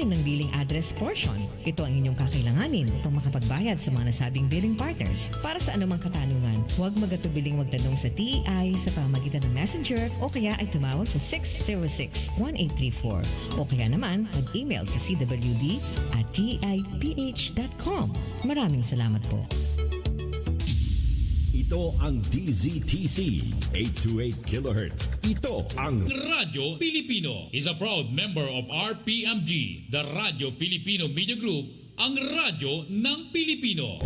ilalim ng billing address portion. Ito ang inyong kakailanganin upang makapagbayad sa mga nasabing billing partners. Para sa anumang katanungan, huwag magatubiling magtanong sa TEI sa pamagitan ng Messenger o kaya ay tumawag sa 606-1834 o kaya naman mag-email sa cwd@teiph.com. Maraming salamat po. Ito ang DZTC 828 kHz. Ito ang Radyo Pilipino is a proud member of RPMG, the Radyo Pilipino Media Group, ang radyo ng Pilipino.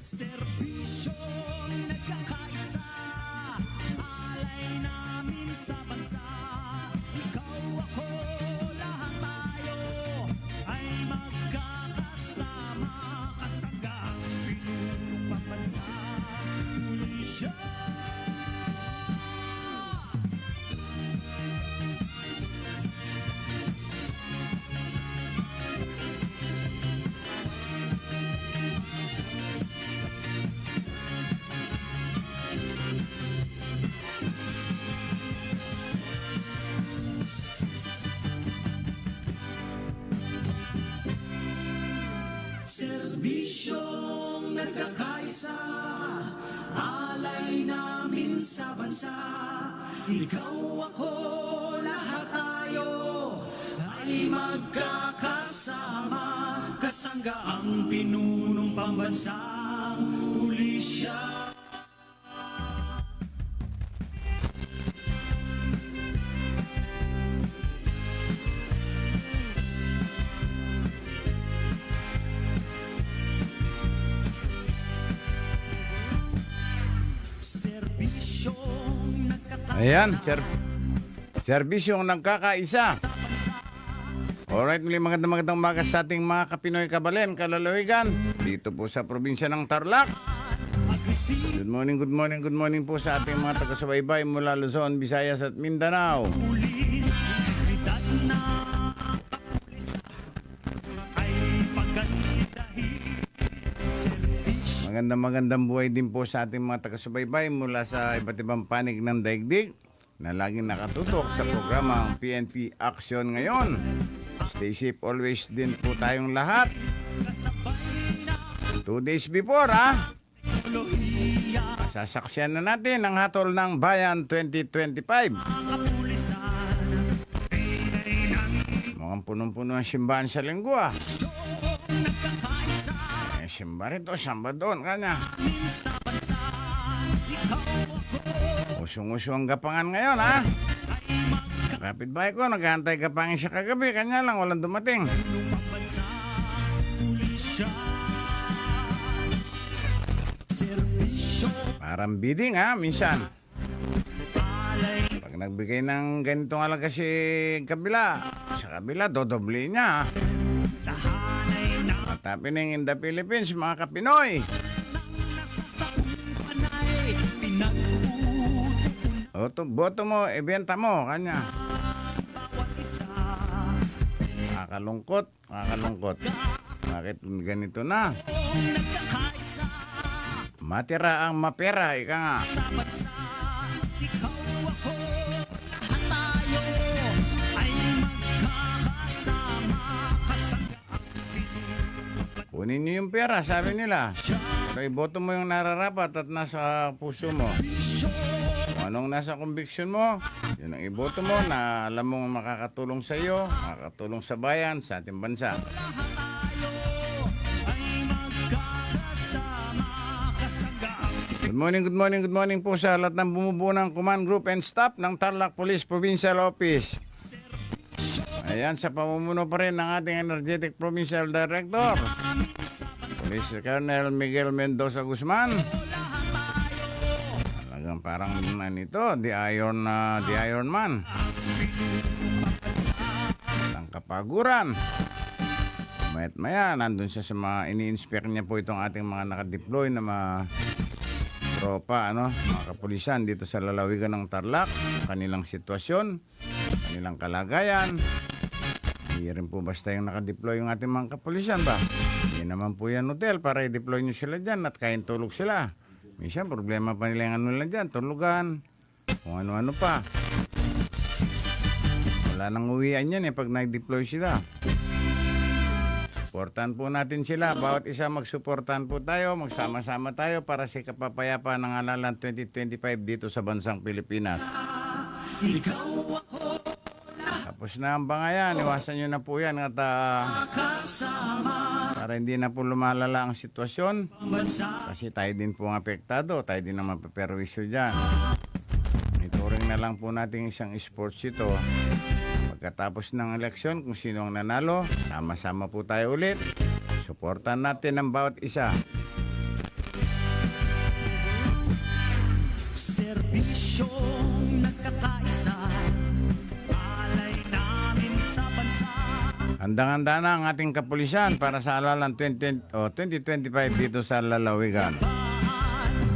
Serbisyong nagkakaisa, alay namin sa bansa. Ikaw, ako, lahat tayo ay magkakasama. Kasanggang pinunong pambansa, pulisya. Serbisyong nagkakaisa, alay namin sa bansa. Ikaw, ako, lahat tayo ay magkakasama. Kasangga ang pinunong pambansang pulisya. Ayan, serbisyong nagkakaisa. Alright, muli magandang umaga sa ating mga kapinoy kabalen, kalalawigan, dito po sa probinsya ng Tarlac. Good morning po sa ating mga taga-subaybay mula Luzon, Visayas at Mindanao. Magandang buhay din po sa ating mga taga-subaybay mula sa iba't ibang panig ng daigdig na laging nakatutok sa programang PNP Action ngayon. Stay safe always din po tayong lahat. 2 days before, sasaksiyan na natin ang hatol ng Bayan 2025. Mukhang punong-puno ang simbahan sa lingwa. Simba rito, samba doon, kanya. Usong-uso ang gapangan ngayon, ha? Kapitbahay ko, naghahantay kapangin siya kagabi, kanya lang, walang dumating. Parang bidding, ha, minsan. Pag nagbigay ng ganitong halaga si kabila, sa kabila, dodoble niya, happening in the Philippines, mga kapinoy. Boto mo, ibenta mo, kanya. Nakakalungkot. Bakit ganito na? Matira ang mapera, ika nga. Kunin niyo yung pera, sabi nila. Pero iboto mo yung nararapat at nasa puso mo. Kung anong nasa conviction mo, yun ang iboto mo na alam mo makakatulong sa iyo, makakatulong sa bayan, sa ating bansa. Good morning po sa lahat ng bumubuo ng command group and staff ng Tarlac Police Provincial Office. Ayan, sa pamumuno pa rin ng ating energetic Provincial Director, Police Colonel Miguel Mendoza Guzman. Talagang parang nito, the Iron Man. Ang kapaguran. Mayat-maya, nandun siya sa mga ini-inspect niya po itong ating mga nakadeploy na mga tropa, mga kapulisan dito sa lalawigan ng Tarlac, kanilang sitwasyon, kanilang kalagayan. Hindi rin po basta yung nakadeploy yung ating mga kapulisan ba? Hindi naman po yan hotel para i-deploy nyo sila dyan at kain tulog sila. Minsan problema pa nila yung ano lang dyan, tulugan, kung ano-ano pa. Wala nang uwian yan pag nag-deploy sila. Supportan po natin sila. Bawat isa magsuportan po tayo. Magsama-sama tayo para sa kapapayapaan ng halalan 2025 dito sa bansang Pilipinas. Tapos na ang bangayan. Iwasan nyo na po yan at para hindi na po lumalala ang sitwasyon. Kasi tayo din po ang apektado. Tayo din ang mapaperwisyo dyan. Ituring na lang po natin isang sports ito. Pagkatapos ng eleksyon, kung sino ang nanalo, sama-sama po tayo ulit. Suportan natin ang bawat isa. Serbisyong nagkakaisa, alay namin sa bansa. Handang-handa na ang ating kapulisan para sa halalan 2025 dito sa lalawigan.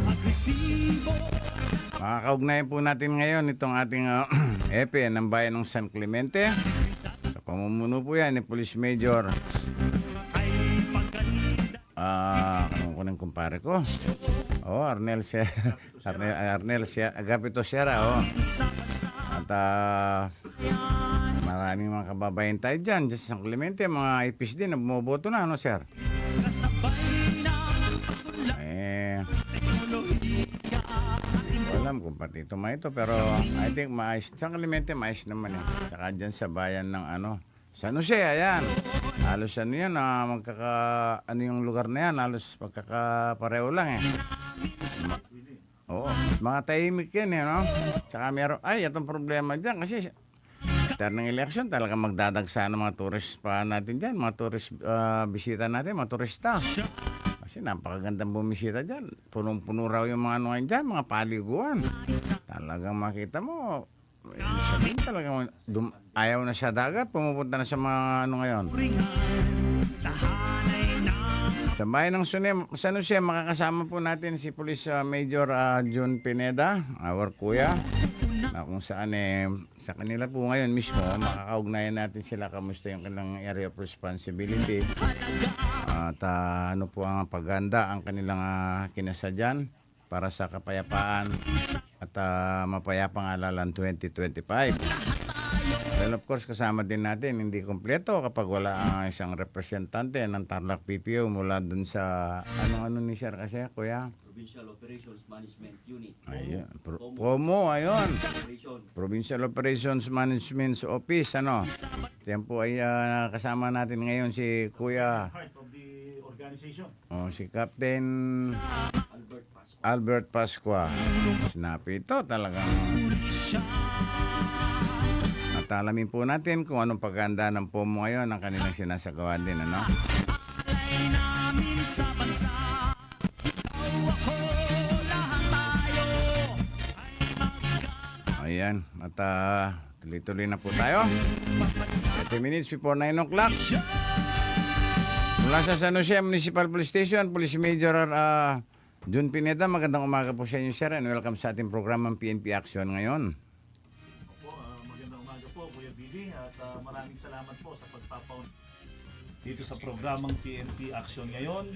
Agresibo, Makakaugnayan po natin ngayon itong ating EPE ng bayan ng San Clemente. Sa pamumuno po yan ni Police Major ano ko ng kumpare ko? Arnel Agapito Sierra. At maraming mga kababayan tayo dyan sa San Clemente, mga IPs din na bumoboto na, ano sir? kasabay ng Alam kung pati ito pero I think maayos. San Clemente maayos naman Tsaka dyan sa bayan ng San Jose, ayan. Halos yan, ano yung lugar na yan, halos magkakapareho lang Oo, mga tahimik yan no? Tsaka meron, itong problema dyan kasi after ng election talaga magdadagsa ng mga tourist pa natin dyan, mga tourist bisita natin, mga turista. Kasi napakagandang bumisita dyan. Punong-puno raw yung mga ngayon dyan, mga paliguan. Talagang makita mo, sabihin talagang ayaw na siya dagat, pumupunta na sa mga ngayon. Sa bayan ng San Jose, makakasama po natin si Police Major John Pineda, our kuya, na kung saan sa kanila po ngayon mismo, makakaugnayan natin sila kamusta yung kanilang area of responsibility. At ano po ang paganda ang kanilang kinasadyan para sa kapayapaan at mapayapang halalan 2025. Well, of course, kasama din natin, hindi kompleto kapag wala ang isang representante ng Tarlac PPO mula dun sa, ano ni Sir kasi, Kuya? Provincial Operations Management Unit. Ayun. POMO, ayun. Operation. Provincial Operations Management Office, Yan po ay kasama natin ngayon si Kuya. Heart of the organization. Si Captain Albert Pasco. Albert Pasqua. Sinabi ito talagang. At alamin po natin kung anong paganda ng POMO ngayon ang kanilang sinasagawa din, alay namin sa bansa. Ikaw, ako, lahat tayo ay Ayan. At tuloy-tuloy na po tayo. 30 minutes before 9 o'clock. Mula sa San Jose Municipal Police Station, Police Major John Pineda, magandang umaga po sa inyo, sir, and welcome sa ating programang PNP Action ngayon. Opo, magandang umaga po, Kuya Billy, at maraming salamat po sa pagpapaun dito sa programang PNP Action ngayon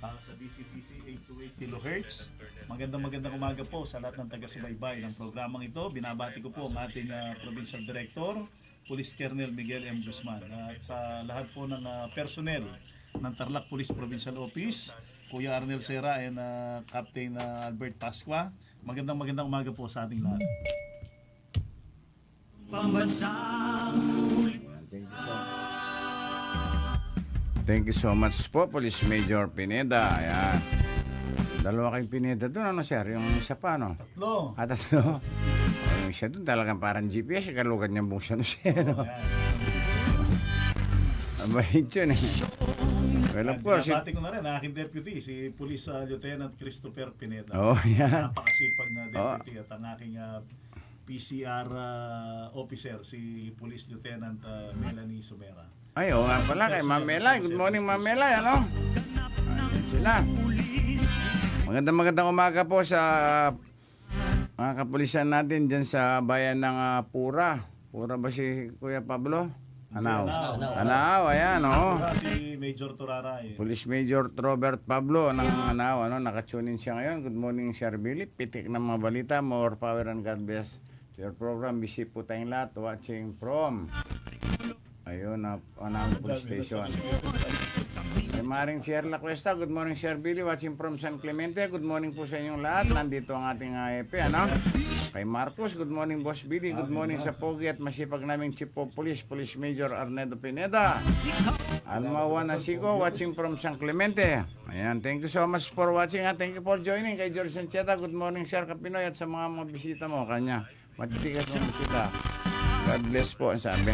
sa DCTC 828 kHz. Magandang umaga po sa lahat ng taga-subaybay ng programang ito. Binabati ko po ang ating Provincial Director, Police Colonel Miguel M. Guzman, at sa lahat po ng personnel ng Tarlac Police Provincial Office, Kuya Arnel Sierra and Captain Albert Pasqua. Magandang umaga po sa ating lahat. pambansang Thank you so much po, Police Major Pineda. Ayan. Dalawa kayong Pineda doon, sir? Yung isa pa, Tatlo. Tatlo. Yung isa doon talagang parang GPS, kalugan niyang buong San Jose, Abay, yun Well, of course. Binabati ko na rin ang aking deputy, si Police Lieutenant Christopher Pineda. Yan. Napakasipag na deputy at ang aking PCR officer, si Police Lieutenant Melanie Sumera. Ay, nga pala kay Mamela. Good morning, Mamela. Ayan sila. Magandang umaga po sa mga kapulisan natin dyan sa bayan ng Pura. Pura ba si Kuya Pablo? Anao, ayan, Si Major Turaray. Police Major Robert Pablo ng Anao, nakatunin siya ngayon. Good morning, Sir Billy. Pitik ng mga balita, more power and God bless Your program, busy po tayong lahat watching from ayun na police station. Kay Maring Sierra La Cuesta, good morning Sir Billy, watching from San Clemente. Good morning po sa inyong lahat. Nandito ang ating EP, ano? Kay Marcos, good morning Boss Billy. Good morning sa Pogi at masipag naming Chief of Police, Police Major Arnedo Pineda. Alma Wanasico, watching from San Clemente. Ayan, thank you so much for watching. Thank you for joining. Kay George Sancheta, good morning Sir Kapinoy at sa mga bisita mo kanya. Matitigas ng bisita. God bless po, ang sabi.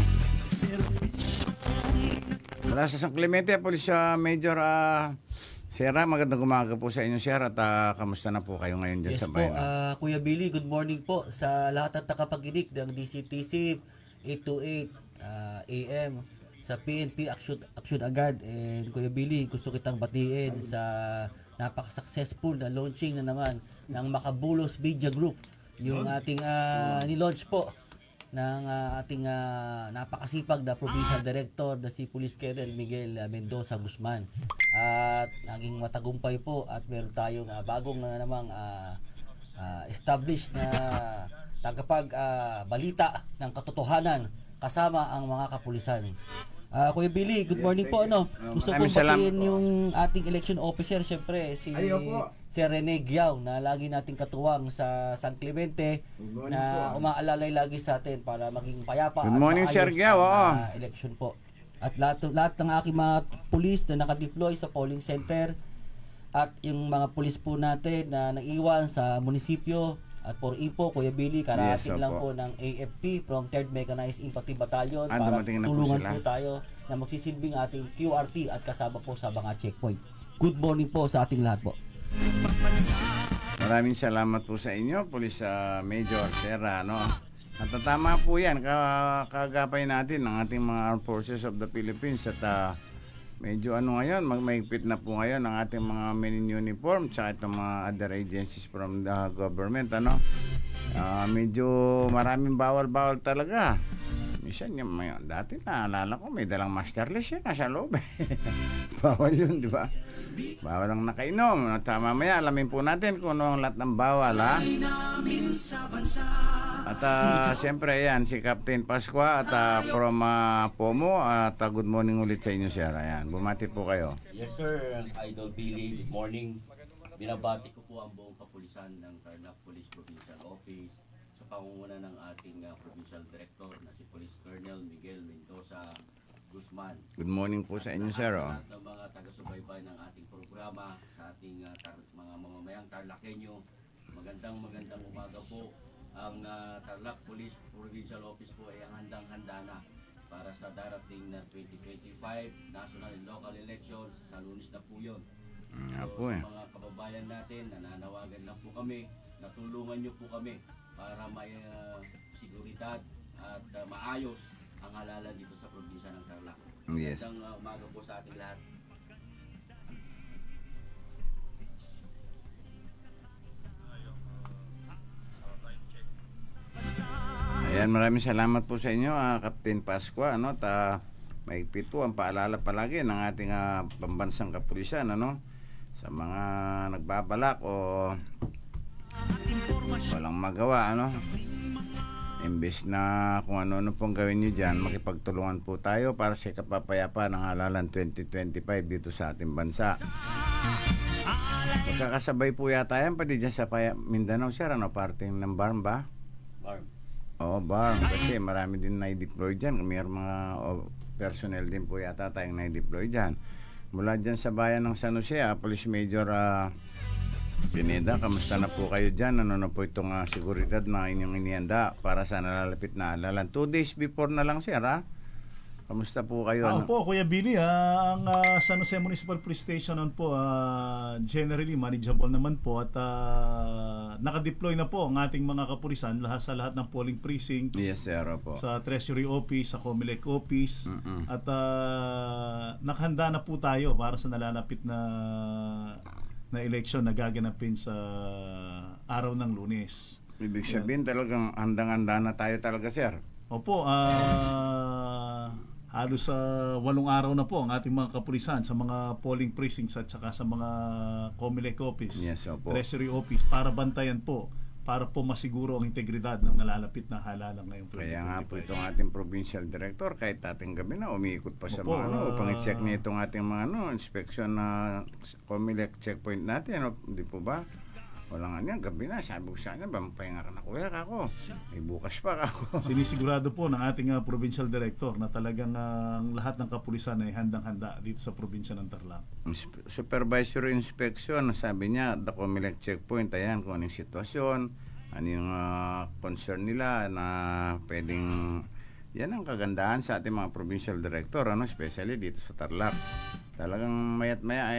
Mula sa San Clemente, Police Major Sierra, magandang umaga po sa inyo, Sir. At kamusta na po kayo ngayon dyan Yes sa po, bayan? Kuya Billy, good morning po sa lahat ng takapaginig ng DCTC 828 AM sa PNP Action Agad. And Kuya Billy, gusto kitang batiin sa napaka-successful na launching na naman ng Makabulos Media Group. Yung ating nilaunch po ng ating napakasipag na Provincial Director na si Police Colonel Miguel Mendoza Guzman. At naging matagumpay po at meron tayong bagong namang established na tagapag balita ng katotohanan kasama ang mga kapulisan. Kuya Billy, good morning po. Gusto maraming kong salamat batiin po. yung ating election officer, syempre si Sir Rene Giao na lagi nating katuwang sa San Clemente na umaalalay lagi sa atin para maging payapa Good at morning, maayos Sir Giao, ang election po. At lahat ng aking mga pulis na nakadeploy sa polling center at yung mga pulis po natin na naiwan sa munisipyo at for info, Kuya Billy, karating Yes, lang opo. po ng AFP from 3rd Mechanized Infantry Battalion para dumating na po tulungan sila. po tayo na magsisilbing ating QRT at kasama po sa mga checkpoint. Good morning po sa ating lahat po. Maraming salamat po sa inyo, Police Major Sierra, no? At tama po yan, kagapay natin ng ating mga Armed Forces of the Philippines at medyo ngayon, magmaigpit na po ngayon ang ating mga men in uniform tsaka itong mga other agencies from the government, ano? Medyo maraming bawal-bawal talaga. Minsan dati naalala ko may dalang masterless yan nasa loob. Bawal yun, di ba? Bawal ang nakainom. At mamaya alamin po natin kung ano ang lahat ng bawal, ha? At siyempre yan, si Captain Pascua at from Pomo at good morning ulit sa inyo, sir. Ayan, bumati po kayo. Yes sir, Idol Billy, good morning. Binabati ko po ang buong kapulisan ng Tarlac Police Provincial Office sa pangunguna ng ating Provincial Director na si Police Colonel Miguel Mendoza Guzman. Good morning po sa inyo, sir. Sa lahat ng mga taga-subaybay ng ating programa, sa ating mga mamamayang Tarlacenyo, magandang umaga po. Ang Tarlac Police Provincial Office po ay ang handang-handa na para sa darating na 2025 national and local elections. Sa Lunes na po yun. Nga So, po eh. sa mga kababayan natin, nananawagan lang po kami, natulungan nyo po kami para may seguridad at maayos ang halalan dito sa probinsya ng Tarlac. Yes. Magandang umaga po sa ating lahat. Ayan, maraming salamat po sa inyo, Captain Pascua, ano? Maigpit po ang paalala palagi ng ating pambansang kapulisan, ano? Sa mga nagbabalak o walang magawa, ano? Imbes na kung ano-ano pong gawin nyo dyan, makipagtulungan po tayo para sa kapapayapaan ng halalan 2025 dito sa ating bansa. Magkakasabay po yata yan, pati dyan sa Mindanao, sir, ano? Parting ng BARM ba? Barb. Oo, BARM. Kasi marami din na-deploy dyan. May mga personnel din po yata tayong na-deploy dyan. Mula dyan sa bayan ng San Jose, Police Major Pineda, kamusta na po kayo dyan? Ano na po itong seguridad na inyong inihanda para sa nalalapit na halalan? 2 days before na lang, sir, ha? Kamusta po kayo? Ano? Po, Kuya Billy, ang San Jose Municipal Police Station po, generally manageable naman po at nakadeploy na po ang ating mga kapulisan sa lahat ng polling precincts. Yes, sir, po. Sa Treasury Office, sa Comelec Office. At nakahanda na po tayo para sa nalalapit na election na gaganapin sa araw ng Lunes. Ibig sabihin talagang handang-handa na tayo talaga, sir. Opo, halos 8 araw na po ang ating mga kapulisan sa mga polling precincts at saka sa mga Comelec Office, Yes, opo. Treasury Office para bantayan po, para po masiguro ang integridad ng nalalapit na halalan ngayong 2025. Kaya nga po itong ating provincial director, kahit ating gabi na, umiikot pa sa Opo, mga upang i-check niya itong ating mga inspection na COMELEC checkpoint natin. Hindi po ba? Walang nga gabi na. Sabi ko sa kanya, pahinga ka na kuya kako. May bukas pa kako. Sinisigurado po ng ating provincial director na talagang ang lahat ng kapulisan ay handang-handa dito sa probinsya ng Tarlac. Supervisory inspection, sabi niya, the COMELEC checkpoint, ayan kung anong sitwasyon, ano yung concern nila na pwedeng, yan ang kagandahan sa ating mga provincial director, especially dito sa Tarlac. Talagang mayat maya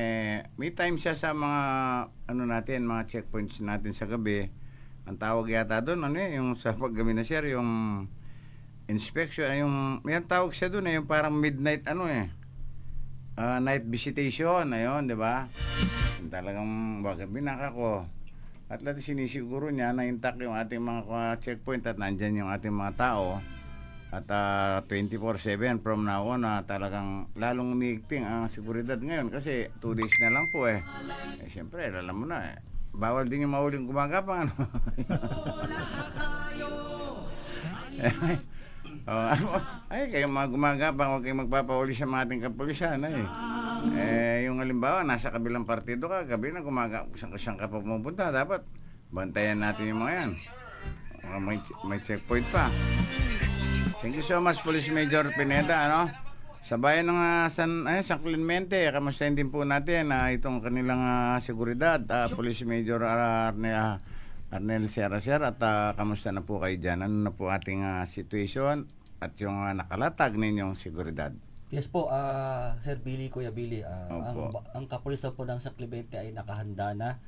may time siya sa mga natin, mga checkpoints natin sa gabi. Ang tawag yata doon yung sa paggabi na sir, yung inspection, may tawag siya doon yung parang midnight night visitation, ayun, di ba? Talagang gabi na ako. At lahat sinisiguro niya na intact yung ating mga checkpoint at nandyan yung ating mga tao. At 24/7 from now on, talagang lalong umiigting ang seguridad ngayon kasi 2 days na lang po siyempre, alam mo na bawal din yung mauling gumagapang kayong mga gumagapang, huwag kayong magpapauli sa mga ating kapulisan yung halimbawa, nasa kabilang partido ka, gabi na saan ka pa pumunta, dapat bantayan natin yung mga yan. May checkpoint pa. Thank you so much, Police Major Pineda, Sa bayan ng San Clemente, kamustahin din po natin itong kanilang seguridad, Police Major Arnel Seraser, at kamusta na po kayo dyan? Ano na po ating situation at yung nakalatag ninyong seguridad? Yes po, Sir Billy, Kuya Billy, ang kapulisan po ng San Clemente ay nakahanda na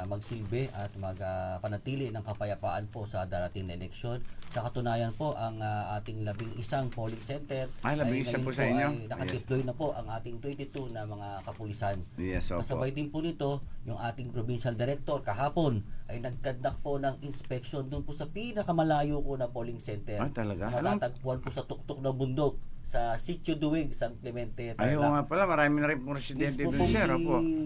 magsilbi at magpanatili ng kapayapaan po sa darating na eleksyon. Sa katunayan po, ang ating 11 polling center ay ngayon po ay nakadeploy na po ang ating 22 na mga kapulisan. Yes, kasabay din po nito, yung ating provincial director kahapon ay nagkandak po ng inspection doon po sa pinakamalayo ko na polling center. Talaga? Matatagpuan po sa tuktok ng bundok sa Sitio Duwig, San Clemente, Tarlac. Ayaw nga pala, marami na rin po residente doon, sir.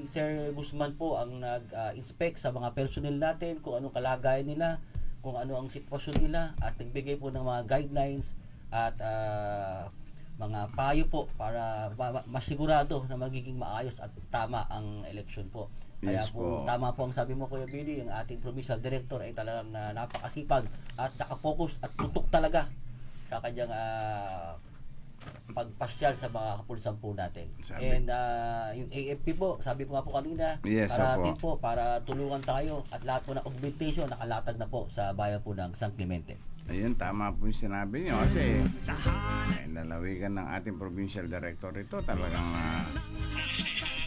Sir Guzman po ang nag-inspect sa mga personnel natin kung anong kalagayan nila, kung ano ang sitwasyon nila, at nagbigay po ng mga guidelines at mga payo po para masigurado na magiging maayos at tama ang eleksyon po. Kaya po, tama po ang sabi mo, Kuya Billy, ang ating provincial director ay talagang napakasipag at nakapokus at tutok talaga sa kanyang pagpasyal sa mga kapulisan po natin. And yung AFP po, sabi ko nga po kanina, para tulungan tayo at lahat po ng augmentation nakalatag na po sa bayan po ng San Clemente. Ayun, tama po yung sinabi niyo kasi lalawigan ng ating provincial director ito talagang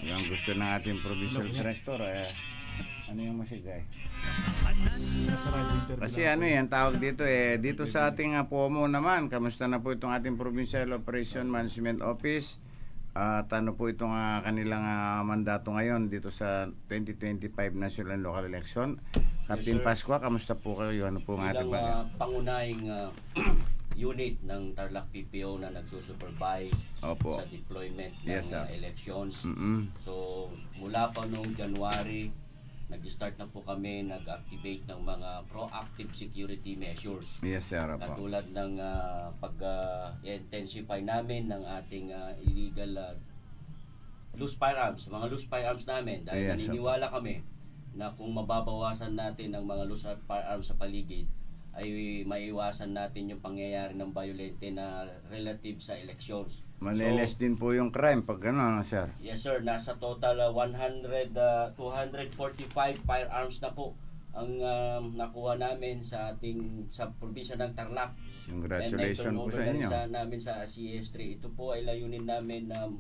yung gusto ng ating provincial director ano yung masigay? Kasi tawag dito dito sa ating POMO naman, kamusta na po itong ating Provincial Operation Management Office at ano po itong kanilang mandato ngayon dito sa 2025 National and Local Election. Captain Pascua, kamusta po kayo? Ano po ang ating pangunahing unit ng Tarlac PPO na nagsusupervise sa deployment ng elections. So mula pa noong January, nag-start na po kami nag-activate ng mga proactive security measures. Yes, sir. Katulad ng pag-intensify namin ng ating illegal loose firearms, mga loose firearms namin dahil naniniwala kami na kung mababawasan natin ang mga loose firearms sa paligid ay maiwasan natin yung pangyayari ng violente na relative sa elections. Maliles din po yung crime pag gano'n, sir? Yes, sir. Nasa total 245 firearms na po ang nakuha namin sa probinsya ng Tarlac. Congratulations po sa inyo. Namin sa CS3. Ito po ay layunin namin na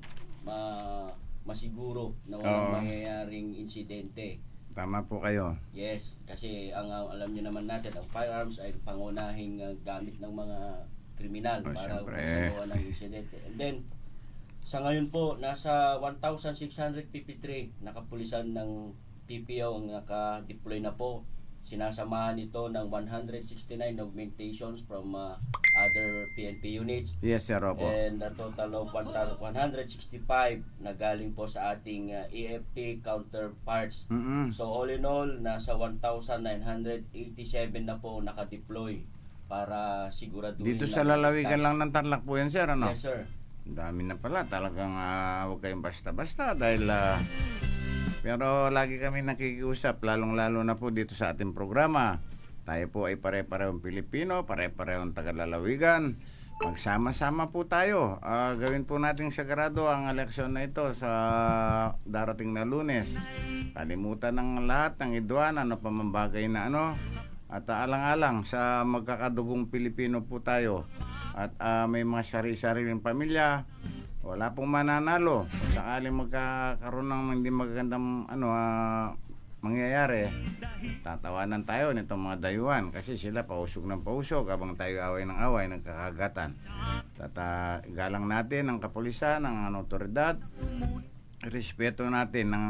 masiguro na walang mangyayaring insidente. Tama po kayo. Yes, kasi ang alam niyo naman natin, ang firearms ay pangunahing gamit ng mga kriminal para masagawa ng insidente. And then, sa ngayon po, nasa 1,653 nakapulisan ng PPO ang naka-deploy na po sinasamahan ito ng 169 augmentations from other PNP units. Yes, sir, opo. And a total of 165 na galing po sa ating EFT counterparts. Mm-mm. So all in all, nasa 1,987 na po nakadeploy para siguraduhin Dito sa na lalawigan ligtas. lang ng Tarlac po yan, sir, ano? Yes, sir. Ang dami na pala. Talagang huwag kayong basta-basta dahil pero lagi kami nakikiusap, lalong-lalo na po dito sa ating programa. Tayo po ay pare-parehong Pilipino, pare-parehong taga-lalawigan. Magsama-sama po tayo. Gawin po natin sagrado ang eleksyon na ito sa darating na Lunes. Kalimutan ng lahat ng idwan, ano pa man bagay na ano. At alang-alang sa magkakadugong Pilipino po tayo. At may mga sari-sariling pamilya. Wala pong mananalo. Kung sakaling magkakaroon ng hindi magagandang mangyayari, tatawanan tayo nitong mga dayuhan kasi sila pausog ng pausog habang tayo away ng away, nagkakagatan. Galang natin ang kapulisan, ang otoridad, respeto natin ng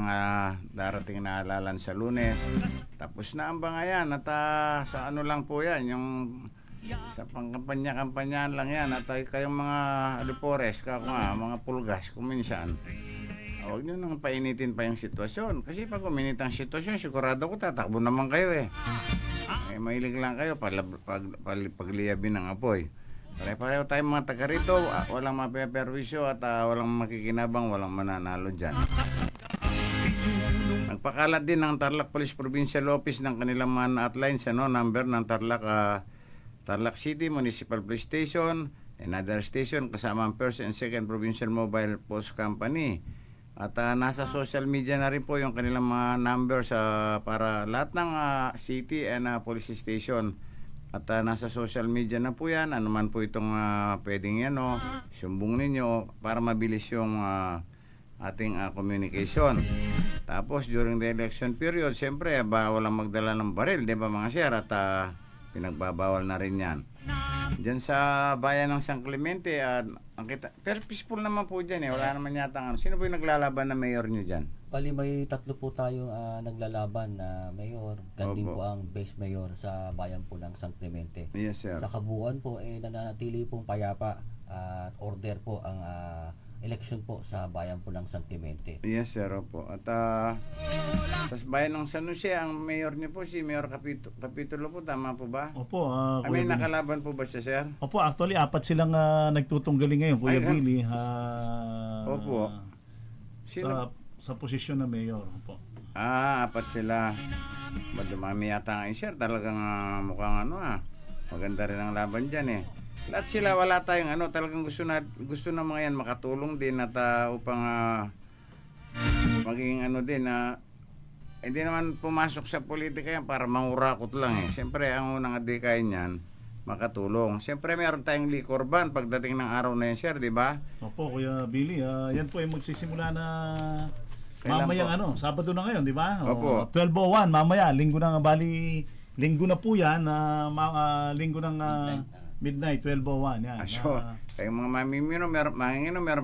darating na halalan sa Lunes. Tapos na ang bangayan at sa ano lang po yan, yung sa pangkampanya-kampanyahan lang yan at kayong mga alipores, mga pulgas kung minsan. Huwag nyo nang painitin pa yung sitwasyon. Kasi pag uminit ang sitwasyon, sigurado ko tatakbo naman kayo mahilig lang kayo pagliyabin ng apoy. Pare-pareho tayong mga taga rito, walang mapeperwisyo at walang makikinabang, walang mananalo dyan. Nagpakalat din ng Tarlac Police Provincial Office ng kanilang mga outlines, number ng Tarlac City Municipal Police Station, another station kasama ang First and Second Provincial Mobile Post Company. At nasa social media na rin po yung kanilang mga numbers para lahat ng city and police station. At nasa social media na po yan, ano man po itong pwedeng yan, sumbong ninyo para mabilis yung ating communication. Tapos during the election period, siyempre bawal ang magdala ng baril, di ba mga sir? At pinagbabawal na rin yan. Diyan sa bayan ng San Clemente, pero peaceful naman po dyan wala naman yata sino po yung naglalaban na mayor nyo dyan? Bali may tatlo po tayong naglalaban na mayor, ganding Opo. po ang base mayor sa bayan po ng San Clemente. Yes, sir. Sa kabuuan po nananatili pong payapa at order po ang election po sa bayan po ng San Clemente. Yes, sir, opo. At sa bayan ng San Jose, ang mayor niyo po, si Mayor Capitulo po, tama po ba? Opo, May Kuya Billy. nakalaban po ba siya, sir? Opo, actually, 4 silang nagtutunggali ngayon, Kuya Ay, Billy. Opo. Sino? Sa posisyon na mayor. Opo. 4 sila. Madumami yata ang sir. Talagang mukhang maganda rin ang laban dyan Lahat sila, wala tayong talagang gusto ng mga yan makatulong din at upang maging din hindi naman pumasok sa politika yan para mangurakot lang Siyempre, ang unang adikain niyan, makatulong. Siyempre, meron tayong liquor ban pagdating ng araw na yan, sir, di ba? Opo, Kuya Billy. Yan po ay magsisimula na Kailan mamayang po? Sabado na ngayon, di ba? Opo. 12:01 mamaya, linggo na linggo na po yan, linggo ng midnight, 12:01 yan. So, kayong mga mamimino, meron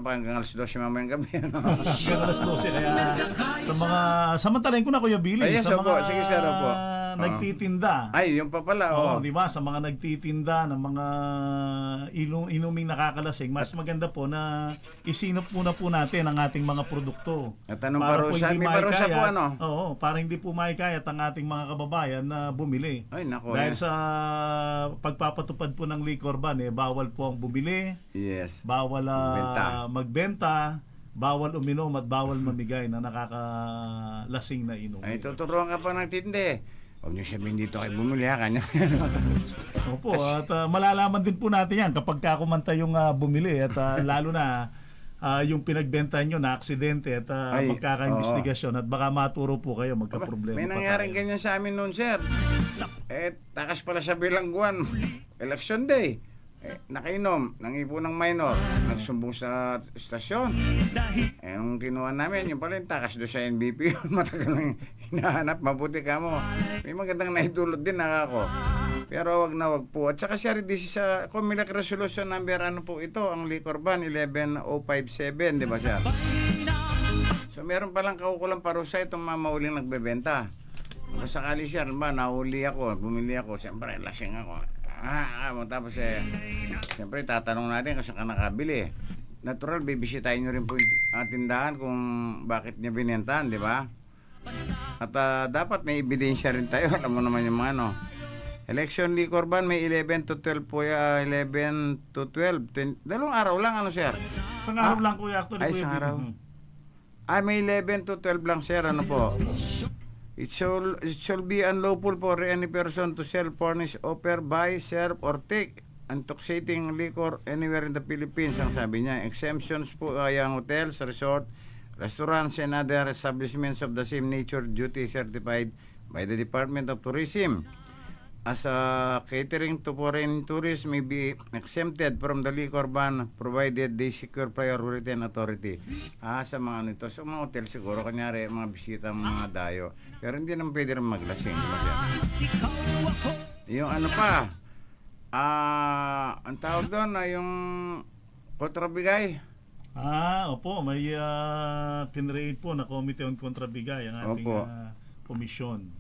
pa hanggang alas 12 mamayang gabi. Hanggang alas 12 kaya sa mga samantalahin ko na Kuya Billy, Ay, yes, sa opo. mga Sige, sir, opo. nagtitinda. Ay, yung pa pala, Di ba? Sa mga nagtitinda ng mga inuming nakakalasing, mas maganda po na isinop muna po natin ang ating mga produkto. At anong Para po parusa? hindi May parusa po, maikayat- Oo, para hindi po maikayat ang ating mga kababayan na bumili. Ay, nako. Dahil sa pagpapatupad po ng liquor ban, bawal po ang bumili, Yes. bawal Magbenta. magbenta, bawal uminom at bawal mamigay na nakakalasing na inom. Ay, tuturuan ka pa ng tindi. Huwag niyo sabihin dito kayo bumili kanya. Opo, at malalaman din po natin yan kapag kumanta yung bumili at lalo na yung pinagbenta nyo na aksidente at Ay, magkaka-investigasyon at baka maturo po kayo magka-problema May pa nangyaring tayo. ganyan sa amin noon, sir. Takas pala sa bilangguan. Election day. Nakainom, nangipo ng minor, nagsumbong sa estasyon. Nung kinuha namin, yung pala yung takas doon sa NBP, matagal nang hinahanap, mabuti ka mo. May magandang naidulot din ako. Pero wag po. At saka siya rin sa Comelec Resolution number po ito, ang liquor ban 11057, di ba sir? So meron palang kaukulang parusa itong mamauling nagbebenta. Kung sakali siya, ba, nahuli ako, bumili ako, siyempre, lasing ako. Tapos siyempre, tatanong natin kung saan ka nakabili. Natural, bibisitahin nyo rin po yung tindahan kung bakit niya binentahan, di ba? At dapat may ebidensya rin tayo. Alam mo naman yung mga election liquor ban, may 11 to 12 po, 11 to 12. Dalawang araw lang, ano, sir? Isang araw lang, kuya, actually. Ay, Kuya isang Billy. araw. May 11 to 12 lang, sir. Ano po? It shall be unlawful for any person to sell, furnish, offer, buy, serve, or take intoxicating liquor anywhere in the Philippines. Ang sabi niya, exemptions po ay ang hotels, resort, restaurants, and other establishments of the same nature duty certified by the Department of Tourism. As a catering to foreign tourists may be exempted from the liquor ban provided they secure prior written authority. Sa mga nito, sa mga hotel siguro, kanyari mga bisita, mga dayo. Pero hindi naman pwede rin maglasing. Yung ano pa, ang tawag doon na yung kontrabigay. Opo, may tinraid po na Committee on Contrabigay ang ating komisyon.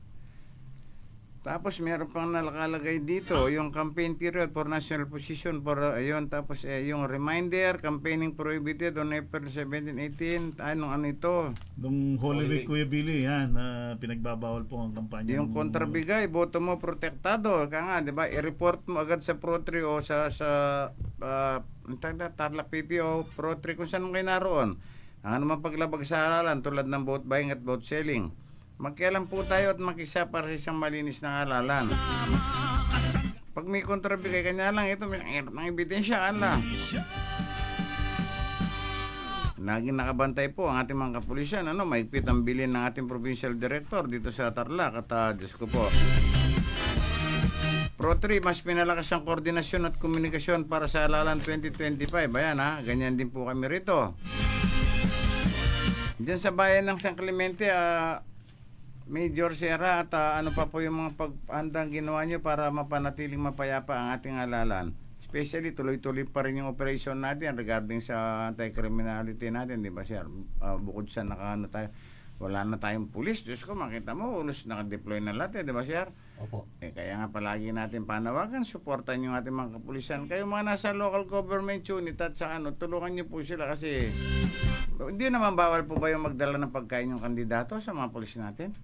Tapos meron pang nakalagay dito, yung campaign period for national position for ayun, tapos yung reminder, campaigning prohibited on April 17, 18, ano ito? Nung Holy Week, Kuya Billy, yan, pinagbabawal po ang kampanya. Yung kontrabigay, boto mo protektado, nga, di ba? I-report mo agad sa Pro3 o sa Tarlac PPO, Pro3 kung saan kayo naroon. Ang naman paglabag sa halalan tulad ng vote buying at vote selling. Magkialam po tayo at makisa para sa isang malinis na halalan. Pag may kontrabigay, kanya lang ito, may hirap ng ebidensya, ala. Laging nakabantay po ang ating mga kapulisan. Mahigpit ang bilin ng ating provincial director dito sa Tarlac. At Diyos ko po. Pro3, mas pinalakas ang koordinasyon at komunikasyon para sa halalan 2025. Ayan, ganyan din po kami rito. Diyan sa bayan ng San Clemente, Major Sierra, at ano pa po yung mga paghandang ginawa nyo para mapanatiling mapayapa ang ating halalan. Especially, tuloy-tuloy pa rin yung operation natin regarding sa anti-criminality natin, di ba, sir? Bukod sa wala na tayong pulis. Diyos ko, makita mo, ulos naka-deploy na lahat, di ba, sir? Opo. Kaya nga palagi natin panawagan, supportan yung ating mga kapulisan. Kayo mga nasa local government unit at sa tulungan nyo po sila kasi hindi naman bawal po ba yung magdala ng pagkain yung kandidato sa mga pulis natin?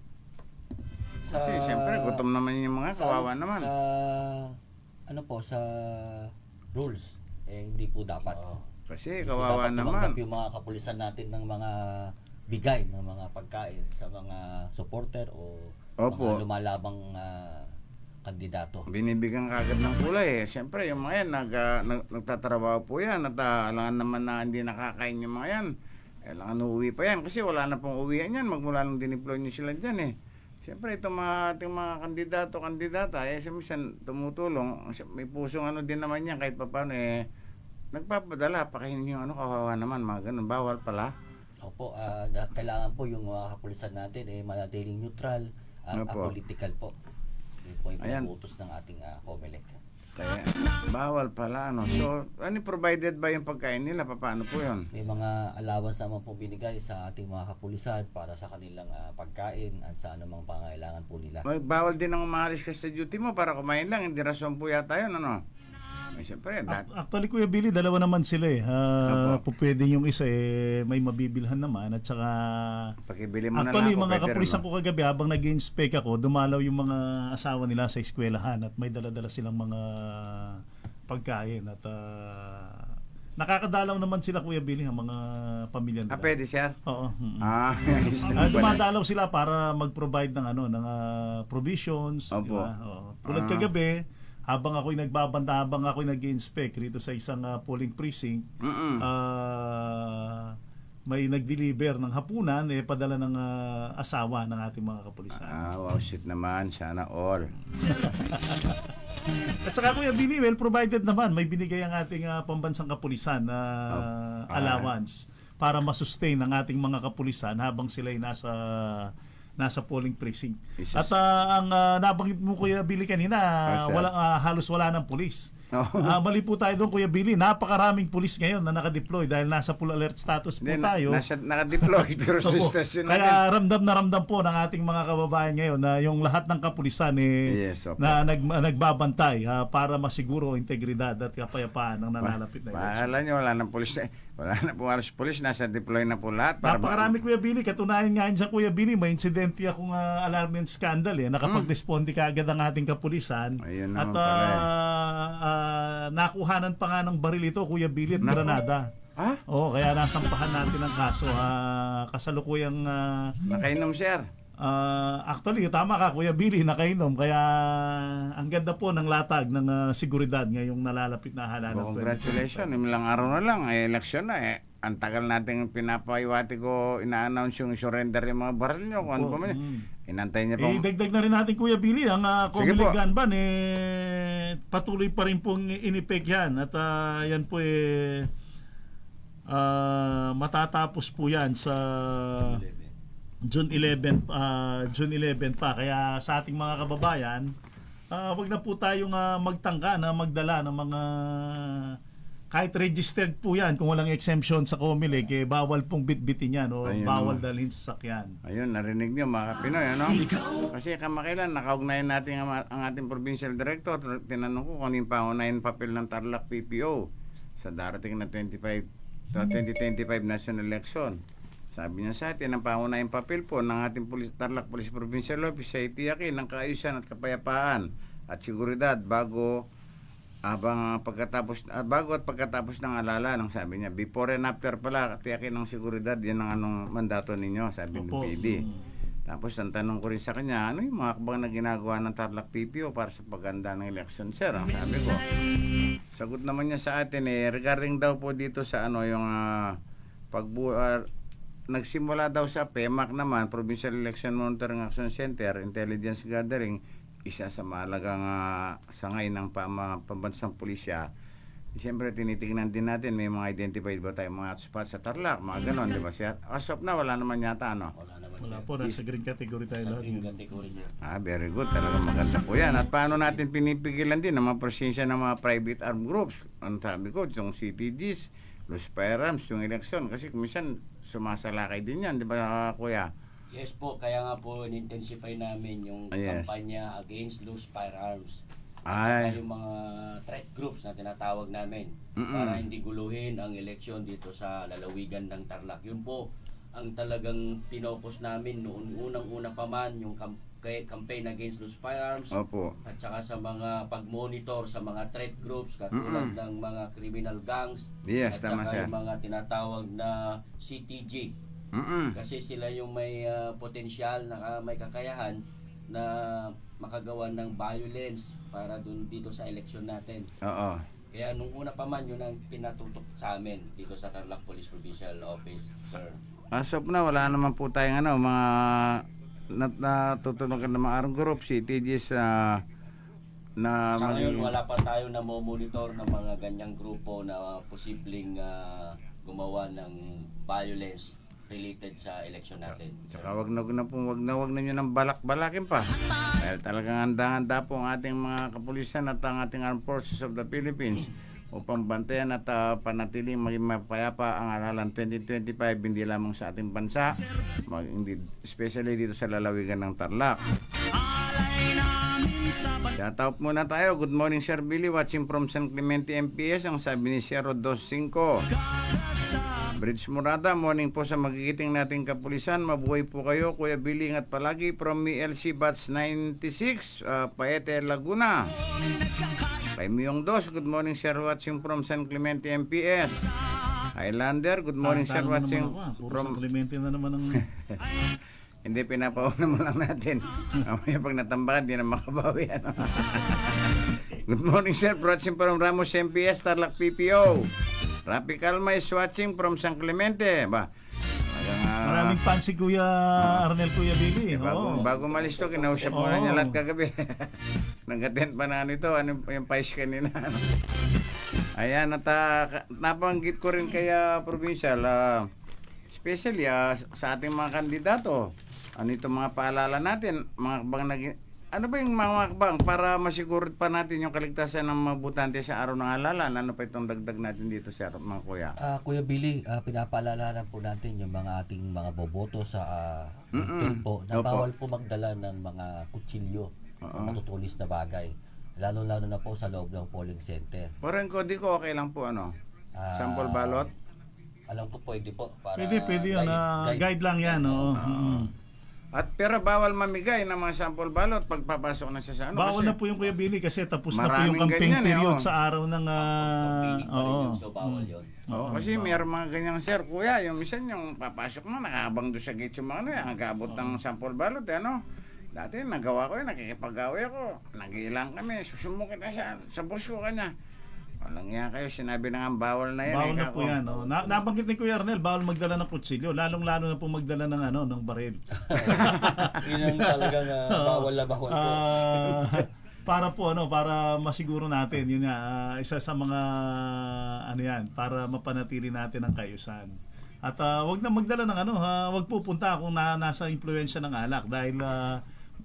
Kasi siyempre, gutom naman yung mga kawawa naman. Sa rules, hindi po dapat. Kasi Hindi kawawa dapat naman. tumanggap yung mga kapulisan natin ng mga bigay ng mga pagkain sa mga supporter o mga lumalabang kandidato. Binibigyan kagad ng kulay. Siyempre, yung mga yan, nagtatrabaho po yan. At alangan naman na hindi nakakain yung mga yan. Kailangan uuwi pa yan. Kasi wala na pong uwian yan. Magmula nung dineploy nyo sila dyan Siyempre, itong ating mga kandidata, minsan tumutulong. May pusong din naman yan kahit pa paano nagpapadala, pakinggan yung kawawa naman, mga ganun. Bawal pala. Opo, kailangan po yung mga kapulisan natin manatiling neutral at apolitical po. Yun po yung pinag-utos ng ating COMELEC. Kaya, bawal pala, So, provided ba yung pagkain nila? Paano po yun? May mga allowance naman po binigay sa ating mga kapulisan para sa kanilang pagkain at sa anumang pangailangan po nila. Bawal din ang umalis ka sa duty mo para kumain lang. Hindi rason po yata yun, Siyempre, Actually, Kuya Billy, dalawa naman sila pwede yung isa may mabibilhan naman at saka pakibili mo na lang actually, ako, mga better, kapulisan ko kagabi habang nag-inspect ako, dumalaw yung mga asawa nila sa eskwelahan at may dala-dala silang mga pagkain at nakakadalaw naman sila, Kuya Billy, ang mga pamilya nila. pwede, sir? Oo. Dumadalaw Dumadalaw sila para mag-provide ng provisions, di Opo. ba? Tulad kagabi, habang ako'y nagbabanta, habang ako'y nag-inspect rito sa isang polling precinct, may nag-deliver ng hapunan, padala ng asawa ng ating mga kapulisan. Wow, shit naman. Sana all. At saka Kuya Billy, well provided naman, may binigay ang ating pambansang kapulisan na allowance para masustain ang ating mga kapulisan habang sila'y nasa polling precinct. At ang nabanggit mo, Kuya Billy, kanina, halos wala ng pulis. Mali po tayo doon, Kuya Billy. Napakaraming pulis ngayon na nakadeploy dahil nasa full alert status po Hindi, tayo. naka-deploy pero sa Opo. stasyon Kaya ramdam na ramdam po ng ating mga kababayan ngayon na yung lahat ng kapulisan Yes, opo. na nagbabantay para masiguro integridad at kapayapaan ng nalalapit na election. Akala nyo, wala na pulis. Wala na po halos pulis. Nasa deploy na po lahat. Para Napakarami, Kuya Billy. Katunayan nga yun sa Kuya Billy, may insidente akong alarm and scandal. Nakapag-responde ka agad ang ating kapulisan. Ayun At naman pala nakuhanan pa nga ng baril ito, Kuya Billy, at granada. Ha? Oo, kaya nasampahan natin ang kaso. Kasalukuyang Nakainom, sir. actually, tama ka, Kuya Billy, nakainom. Kaya ang ganda po ng latag ng seguridad ngayong nalalapit na halalan. Congratulations. Ilang araw na lang. Eleksyon na Ang tagal nating pinapaiwati ko, ina-announce yung surrender yung mga baril nyo. Kung ano pa man. Inantay niya pong... Dagdag na rin natin, Kuya Billy, ang Sige po. Comelec Ganban, patuloy pa rin pong inipek yan. At yan po matatapos po yan sa June 11 pa. Kaya sa ating mga kababayan, wag na po tayong magtangka na magdala ng mga kahit registered po yan, kung walang exemption sa Comelec, bawal pong bitbitin yan o Ayun, bawal dalhin sa sakyan. Ayun, narinig nyo mga Pinoy, ano? Kasi kamakailan, nakaugnayan natin ang ating provincial director. Tinanong ko kung ano yung pangunahin papel ng Tarlac PPO sa darating na 2025 national election. Sabi niya sa atin, ang pangunahing papel po ng ating Tarlac Police Provincial Office ay tiyakin ng kaayusan at kapayapaan at seguridad bago at pagkatapos ng alala, nang sabi niya, before and after pala, tiyakin ng seguridad, yan ang anong mandato ninyo, sabi ng PD. Tapos ang tanong ko rin sa kanya, ano yung mga kabang na ginagawa ng Tarlac PPO para sa paganda ng election, sir? Ang sabi ko, sagot naman niya sa atin regarding daw po dito sa yung nagsimula daw sa PEMAC naman, Provincial Election Monitoring Action Center, Intelligence Gathering, isa sa mahalagang sangay ng pambansang pulisya. Siyempre, tinitingnan din natin, may mga identified ba tayo mga hotspot sa Tarlac, mga ganon, di ba siya? As of na, wala naman yata, no? Wala naman, Wala sir. po, nasa green category tayo Sa lahat. green category, sir. Very good. Talagang maganda po yan. At paano natin pinipigilan din ang mga presensya ng mga private armed groups? Ang sabi ko, yung CTGs, Los Firearms, yung eleksyon. Kasi minsan, sumasalakay din yan, di ba, kuya? Yes po, kaya nga po in-intensify namin yung Yes. kampanya against loose firearms. Ay. At saka yung mga threat groups na tinatawag namin Mm-mm. para hindi guluhin ang eleksyon dito sa lalawigan ng Tarlac. Yun po ang talagang pinocus namin noon unang-una pa man yung campaign against loose firearms. Opo. At saka sa mga pag-monitor sa mga threat groups katulad ng mga criminal gangs. Yes, at tama saka siya. yung mga tinatawag na CTG. Kasi sila yung may potensyal na may kakayahan na makagawa ng violence para dito sa eleksyon natin. Oo. Kaya nung una pa man yun ang pinatutok sa amin dito sa Tarlac Police Provincial Office, sir. As of na, wala naman po tayong mga natutunugan ng mga armed group, CTGs na Sa ngayon wala pa tayo na monitor ng mga ganyang grupo na posibleng gumawa ng violence related sa election natin. Tsaka wag na niyo nang balak-balakin pa. Dahil talagang handang-handa po ang ating mga kapulisan at ang ating Armed Forces of the Philippines upang bantayan at panatiling maging mapayapa ang halalan 2025 hindi lamang sa ating bansa, especially dito sa lalawigan ng Tarlac. Alay namin sa bansa. Shout out muna tayo. Good morning, Sir Billy, watching from San Clemente MPS. Ang sabi ni Sir 25. Bridge Murada, morning po sa magigiting nating kapulisan. Mabuhay po kayo, Kuya Billy, ingat palagi. From LC Batch 96, Paete, Laguna. Kay Miyong Dos, good morning, Sir, watching from San Clemente MPS. Highlander, good morning, Sir, watching Puro from... supplemente na naman ang... Hindi, pinapauna mo lang natin. Mamaya pag natambakan, di na makabawi. Ano? Good morning, sir. Watching from Ramos MPS, Tarlac PPO. Rapi Calma is watching from San Clemente. Maraming fan si Kuya Arnel, Kuya Billy. Bago malis to, kinausap mo na niya lahat kagabi. Nag-attend pa na ito, ano yung pais kanina. Ano? Ayan, nabanggit ko rin kaya provincial, especially sa ating mga kandidato. Ano itong mga paalala natin, mga bang ano ba yung mga hakbang para masiguro pa natin yung kaligtasan ng mga butante sa araw ng halalan? Ano pa itong dagdag natin dito, sir, mga kuya? Kuya Billy, pinapaalala po natin yung mga ating mga boboto sa po na Opo. bawal po magdala ng mga kutsilyo o matutulis na bagay. Lalo-lalo na po sa loob ng polling center. Parang kodi ko okay lang po, ano? Sample ballot? Alam ko pwede po. Para Pwede yun. Guide lang yan. Oo. At pero bawal mamigay ng mga sample ballot pag papasok na siya sa ano. Bawal kasi na po yung Kuya Billy kasi tapos na po maraming yung campaign ganyan, period oh. sa araw ng Pagpiling pa rin oo. yun, so bawal yun. Oo, kasi mayroong mga ganyang sir, kuya, yung minsan yung papasok mo, nakahabang doon sa gate yung mga ano, ang gabot ng sample ballot, ano. Dati nagawa ko yun, nakikipag-away ako, nagilang kami, susumukit na sa boss ko kanya. Walang yan kayo, sinabi na nga bawal na yan. Bawal eh, na po kako. yan. Oh. Nabanggit ni Kuya Arnel, bawal magdala ng kutsilyo. Lalong-lalo na po magdala ng ng baril. Yun ang talagang bawal na bawal po. Para po para masiguro natin yun nga isa sa mga yan para mapanatili natin ang kaayusan. At wag na magdala ng wag pupunta kung nasa impluwensya ng alak dahil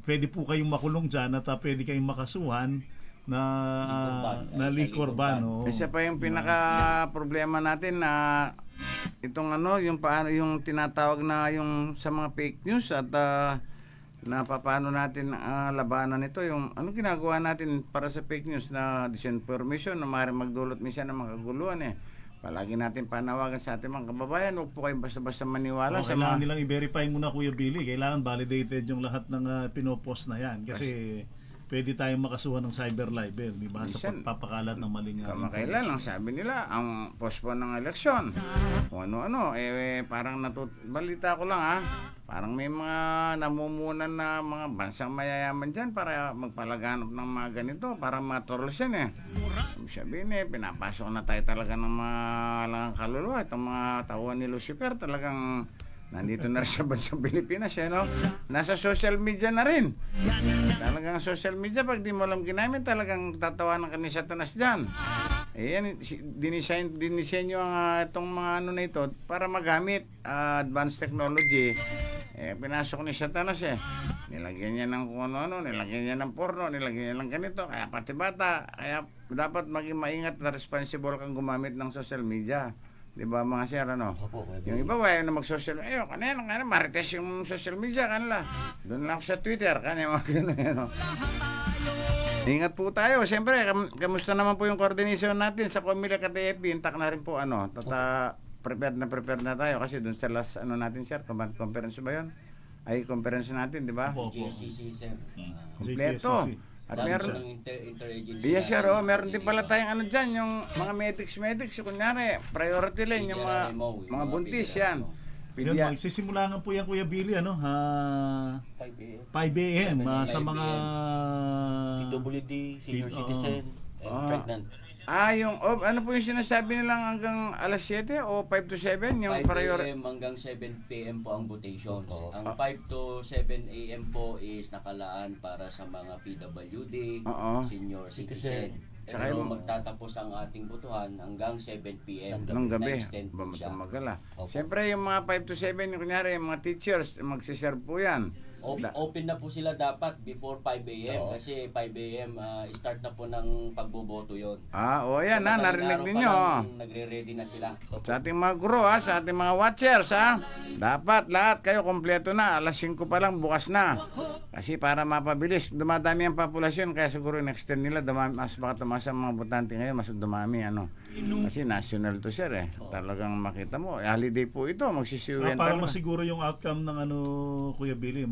pwede po kayong makulong diyan at pwede kayong makasuhan na liquor ban. Oh. Isa pa yung pinaka problema natin na itong yung paano yung tinatawag na yung sa mga fake news at na paano natin labanan ito yung ginagawa natin para sa fake news na disinformation na maaaring magdulot minsan ng mga kaguluhan palagi natin panawagan sa ating mga kababayan, huwag po kayong basta-basta maniwala sa kailangan mga nilang i-verify muna Kuya Billy, kailangan validated yung lahat ng pinopost na yan kasi pwede tayong makasuhan ng cyber libel, di ba? Sa Minsan, pagpapakalat ng maling kamakailan ang sabi nila ang postpone ng eleksyon kung ano-ano parang balita ko lang parang may mga namumunan na mga bansang mayayaman dyan para magpalaganap ng mga ganito para matulosan ibig sabihin pinapasok na tayo talaga ng mga lang kaluluwa itong mga tauhan ni Lucifer talagang nandito na rin sa bansang Pilipinas nasa social media na rin talagang social media pag di mo alam ginamit talagang tatawanan ka ni Satanas dyan yan dinisenyo ang itong mga na ito para magamit advanced technology pinasok ni Satanas nilagyan niya ng kung ano nilagyan niya ng porno nilagyan niya ng ganito kaya pati bata kaya dapat maging maingat na responsible kang gumamit ng social media. Di ba mga sir, Opo, yung iba, wala na mag-social media. Kanina, marites yung social media, kanila. Doon lang ako sa Twitter, kanina, Ingat po tayo. Siyempre, kamusta naman po yung coordination natin sa Comelec at AFP? Intak na rin po, prepared na tayo. Kasi doon sa last, natin, sir, conference ba yun? Ay, conference natin, di ba? Opo. GCC, sir. Kompleto. At meron, interagency. yes sir, meron din pala tayong dyan, yung mga medics, kunyari, priority line, yung mga buntis yan. Yun, magsisimula nga po yan Kuya Billy 5 a.m. Sa mga PWD, senior citizen, and pregnant. Yung ano po yung sinasabi nilang hanggang alas 7 o 5 to 7 yung 5 priority a.m. hanggang 7 p.m. po ang votations. Oo. Ang 5 to 7 a.m. po is nakalaan para sa mga PWD, Oo. senior citizen. Tsaka Pero yung- magtatapos ang ating botohan hanggang 7 p.m. ng gabi. Na-extend po siya. Tumagal Opo. Siyempre yung mga 5 to 7 yung kunyari yung mga teachers magsiserve po yan. Open na po sila dapat before 5 a.m. Oo. Kasi 5 a.m. Start na po ng pagboboto yon. Yan So, narinig madaling ninyo. araw pa lang Nagre-ready na sila. Sa ating mga guro sa ating mga watchers dapat lahat kayo kompleto na, alas 5 pa lang bukas na. Kasi para mapabilis, dumadami ang populasyon kaya siguro in-extend nila, mas baka tumasa ang mga botante ngayon, mas dumami Kasi national to sir Talagang makita mo, holiday po ito, magsisiuwian para talaga. masiguro yung outcome ng Kuya Billy,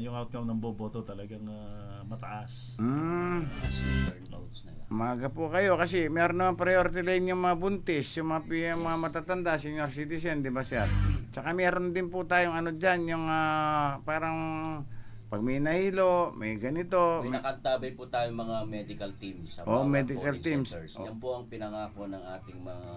yung outcome ng boboto talagang mataas. Turnout na lang. Maga po kayo kasi meron naman priority line yung mga buntis, yung mga matatanda, senior citizen, di ba sir? Tsaka meron din po tayong dyan, yung parang pag may nahilo, may ganito. May nakantabay po tayong mga medical teams sa Oh, mga medical polling teams. centers. Oh. Yan po ang pinangako ng ating mga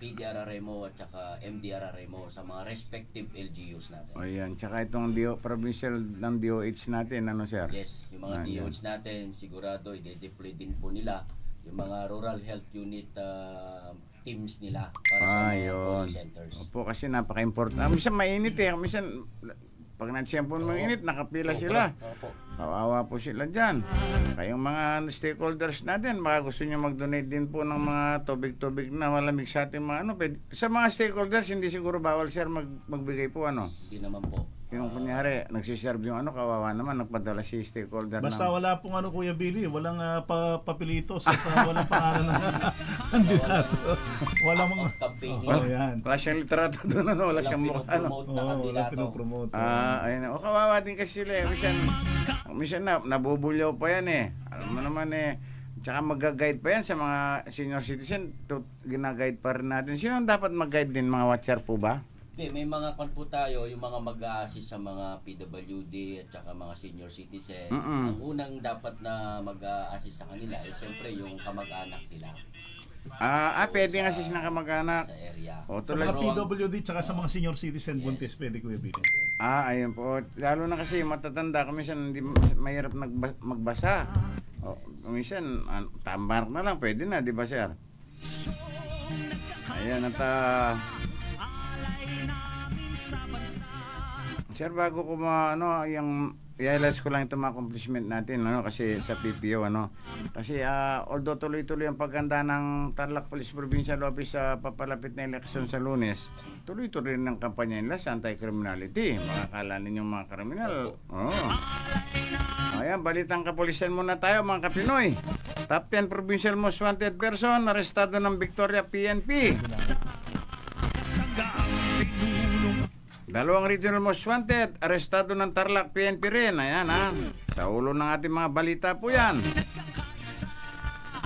PDRRMO at saka MDRRMO sa mga respective LGUs natin. Ayan, tsaka itong provincial ng DOH natin, sir? Yes, yung mga Ayan. DOH natin, sigurado i-deploy din po nila yung mga rural health unit teams nila para sa mga Yun. polling centers. Opo, kasi napaka-important. Minsan mainit minsan pag nagsiyampon mo init, nakapila sila. Opo. Kawawa po sila dyan. Kayong mga stakeholders natin, baka gusto nyo mag-donate din po ng mga tubig-tubig na malamig sa ating mga ano. Sa mga stakeholders, hindi siguro bawal sir magbigay po ano. Hindi naman po. Yung kunyari, nagsiserve yung ano, kawawa naman, nagpadala si stakeholder Basta ng... wala pong ano Kuya Billy, walang papilitos at walang pangalan ng kandidato. Walang mga Campaigning. Oh, yan. Wala siyang litrato doon, ano, wala siyang mukha, ano. pinopromote na Oo, wala kandidato. pinopromote. Ayun. O, kawawa din kasi sila. Minsan nabubulyaw pa yan eh. Alam mo naman eh. Tsaka mag-guide pa yan sa mga senior citizen. Gina-guide pa rin natin. Sino ang dapat mag-guide din? Mga watcher po ba? Hindi, may mga kon po tayo, yung mga mag-a-assist sa mga PWD at saka mga senior citizen. Mm-mm. Ang unang dapat na mag-a-assist sa kanila ay siyempre yung kamag-anak nila Pwede nga sis na kamag-anak. sa area. O, Sa tulad. mga PWD tsaka sa mga senior citizen buntis pwede Kuya Billy. Ayun po. Lalo na kasi yung matatanda, minsan hindi mahirap magbasa. O, minsan, tambar na lang, pwede na, di ba sir? Ayan, at sir, bago ko yung i-highlights ko lang itong mga accomplishment natin, ano, kasi sa PPO, ano. Kasi, although tuloy-tuloy ang pagganda ng Tarlac Police Provincial Office sa papalapit na eleksyon sa Lunes, tuloy-tuloy rin ang kampanya nila sa anti-criminality. Makakala ninyong mga kriminal. Ayan, balitang kapulisan muna tayo, mga Kapinoy. Top 10 Provincial Most Wanted Person, arestado ng Victoria PNP. Dalawang Regional Most Wanted, arestado ng Tarlac PNP rin. Ayan sa ulo ng ating mga balita po yan.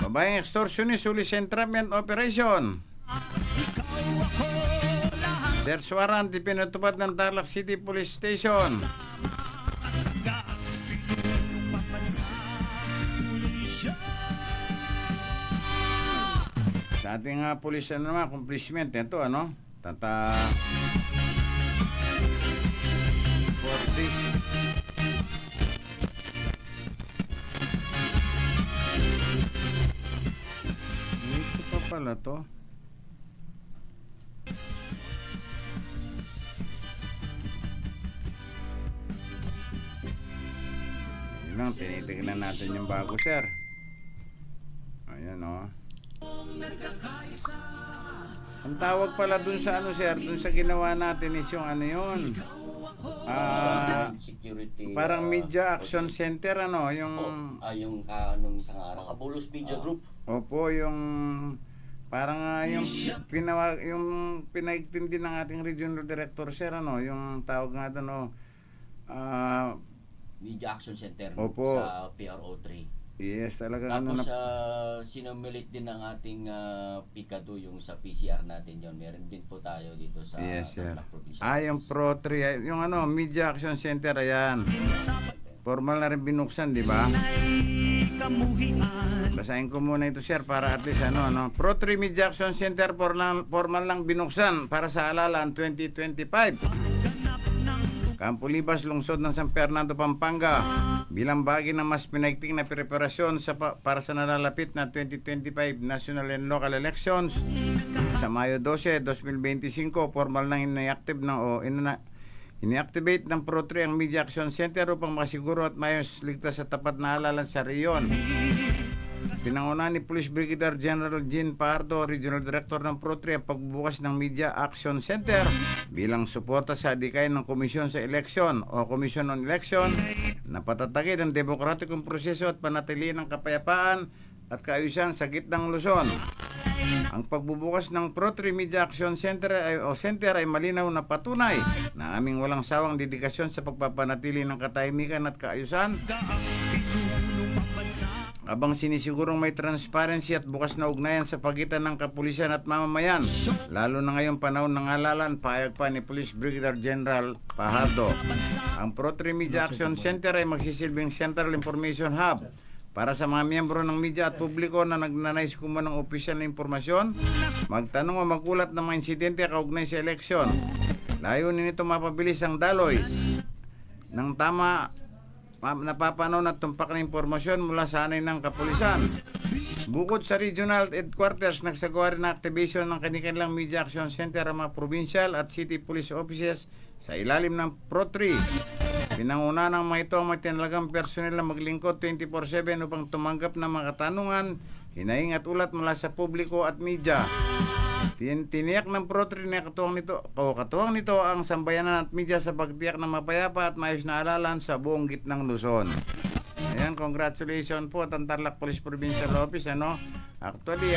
Babaeng extortionist, Police Entrapment Operation. Search warrant ipinatupad ng Tarlac City Police Station. Sa ating pulis naman, accomplishment ito, ano? Tata 40. Ito pa pala to. Ayun lang, tinitignan natin yung bago, sir. Ayan, o. Ang tawag pala dun sa ano, sir, dun sa ginawa natin is yung ano yun. Security. Parang Media Action Center, ano, yung... yung nung isang araw. Makabulos Media Group. Opo, yung... Parang yung pinaigtindi ng ating regional director, sir, ano, yung tawag nga doon, Media Action Center Opo. sa PRO3. yes, talagang Tapos sinumilit din ng ating Picado yung sa PCR natin yon. Meron din po tayo dito sa yes, sir. Tarlac Provincial. Yung Pro 3, yung ano, Media Action Center, ayan. Formal na rin binuksan, di ba? Basahin ko muna ito, sir, para at least ano. Pro 3 Media Action Center, formal lang binuksan para sa halalan 2025. Campo Libas, lungsod ng San Fernando, Pampanga, bilang bahagi ng mas pinaigting na preparasyon para sa nalalapit na 2025 national and local elections. Sa Mayo 12, 2025, formal nang ini-activate ng Pro 3 ang Media Action Center upang makasiguro at mayos ligtas sa tapat na halalan sa riyon. Pinangunahan ni Police Brigadier General Jean Pardo, Regional Director ng Pro 3, ang pagbubukas ng Media Action Center bilang suporta sa adikain ng Komisyon sa Eleksyon o Commission on Election na patatagin ang demokratikong proseso at panatilihin ng kapayapaan at kaayusan sa gitnang Luzon. Ang pagbubukas ng Pro 3 Media Action Center ay malinaw na patunay na aming walang sawang dedikasyon sa pagpapanatili ng katahimikan at kaayusan, abang sinisigurong may transparency at bukas na ugnayan sa pagitan ng kapulisan at mamamayan, lalo na ngayong panahon ng halalan. Pahayag pa ni Police Brigadier General Fajardo. Ang Pro 3 Media Action Center ay magsisilbing Central Information Hub para sa mga miyembro ng media at publiko na nagnanais kumuha ng opisyal na impormasyon, magtanong o magulat ng mga insidente kaugnay sa eleksyon. Layunin nito mapabilis ang daloy ng tama napapanaw at tumpak na impormasyon mula sa anay ng kapulisan. Bukod sa regional headquarters, nagsagawa rin ng activation ng kanilang media action center ang mga provincial at city police offices sa ilalim ng Pro3. Pinanguna ng mga ito ang mga tinalagang personel na maglingkod 24/7 upang tumanggap ng mga katanungan, hinaing at ulat mula sa publiko at media. Tiniyak ng Pro3 na katuwang nito ang sambayanan at media sa pagtiyak ng mapayapa at maayos na alalan sa buong gitnang Luzon. Ayan, congratulations po at ang Tarlac Police Provincial Office, ano? Actually,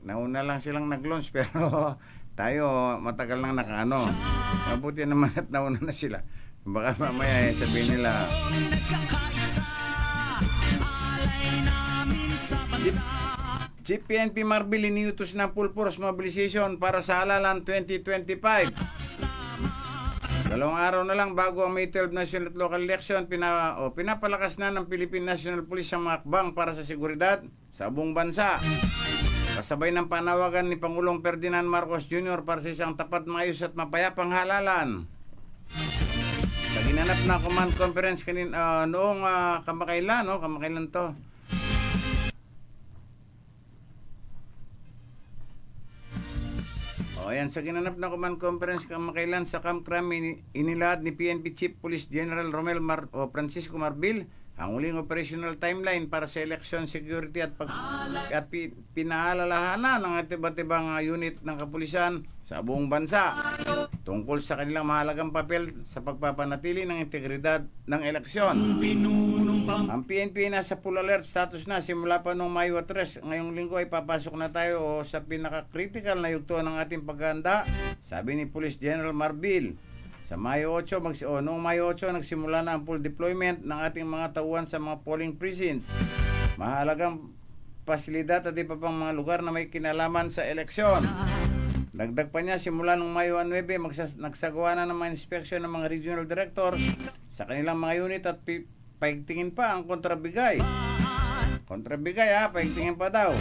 nauna lang silang nag-launch pero tayo matagal nang nakaano. Mabuti naman at nauna na sila. Baka mamaya sabihin nila Chief PNP Marbil iniutos ng full force mobilization para sa halalan 2025. 2 araw na lang bago ang May 12 national at local election, pinapalakas na ng Philippine National Police ang mga hakbang para sa seguridad sa buong bansa. Kasabay ng panawagan ni Pangulong Ferdinand Marcos Jr. para sa isang tapat, maayos at mapayapang halalan. Sa ginanap na command conference noong kamakailan to. Ayan, sa ginanap na command conference kamakailan sa Camp Crame, inilahad ni PNP Chief Police General Romel Francisco Marbil ang uling operational timeline para sa election security at pinaalalahanan ng iba't ibang unit ng kapulisan sa buong bansa tungkol sa kanilang mahalagang papel sa pagpapanatili ng integridad ng eleksyon. Ang PNP nasa full alert status na simula pa noong Mayo 3. Ngayong linggo ay papasok na tayo sa pinaka-critical na yugto ng ating paghahanda, sabi ni Police General Marbil. Sa noong Mayo 8, nagsimula na ang full deployment ng ating mga tauhan sa mga polling precincts. Mahalagang pasilidad at iba pang mga lugar na may kinalaman sa eleksyon. Dagdag pa niya, simula noong Mayo 9, nagsagawa na ng mga inspection ng mga regional directors sa kanilang mga unit at paigtingin pa ang kontrabigay. Paigtingin pa daw.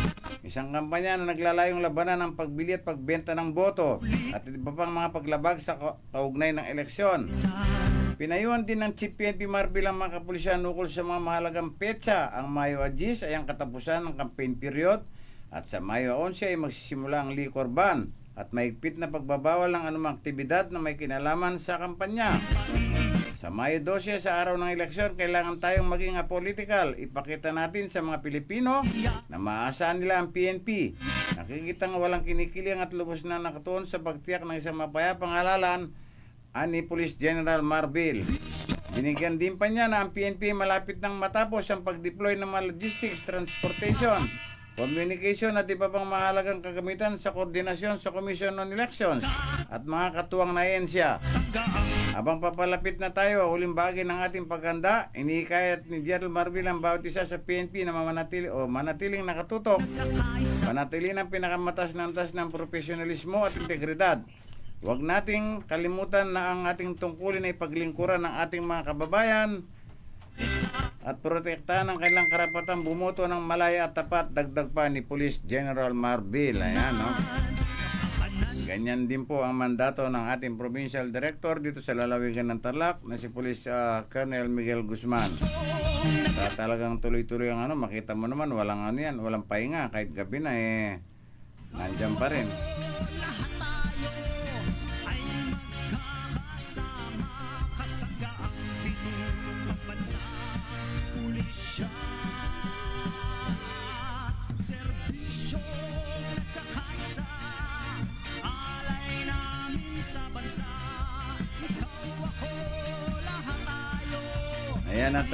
Isang kampanya na naglalayong labanan ng pagbili at pagbenta ng boto at iba pang mga paglabag sa kaugnay ng eleksyon. Pinayuhan din ng Chief PNP Marbil ang mga kapulisan ukol sa mga mahalagang petsa. Ang Mayo 10 ay ang katapusan ng campaign period at sa Mayo 11 ay magsisimula ang liquor ban at mahigpit na pagbabawal ng anumang aktibidad na may kinalaman sa kampanya. Sa Mayo 12, sa araw ng eleksyon, kailangan tayong maging apolitical. Ipakita natin sa mga Pilipino na maaasahan nila ang PNP. Nakikitang walang kinikiling at lubos na nakatuon sa pagtiyak ng isang mapayapang halalan, ani Police General Marbil. Binigyan din pa niya na ang PNP malapit nang matapos ang pag-deploy ng mga logistics, transportation, communication at iba pang mahalagang kagamitan sa koordinasyon sa Commission on Elections at mga katuwang na ahensya. Habang papalapit na tayo, huling bahagi ng ating paghanda, inihikayat ni General Marbil ang bawat isa sa PNP na manatiling nakatutok, manatiling ang pinakamataas na antas ng profesionalismo at integridad. Huwag nating kalimutan na ang ating tungkulin ay paglingkuran ng ating mga kababayan at protektahan ang kanilang karapatang bumoto ng malaya at tapat, dagdag pa ni Police General Marbil. Ayan, no? Ganyan din po ang mandato ng ating Provincial Director dito sa lalawigan ng Tarlac na si Police Colonel Miguel Guzman. Talagang tuloy-tuloy ang makita mo naman walang pahinga kahit gabi na nandiyan pa rin. Ayan at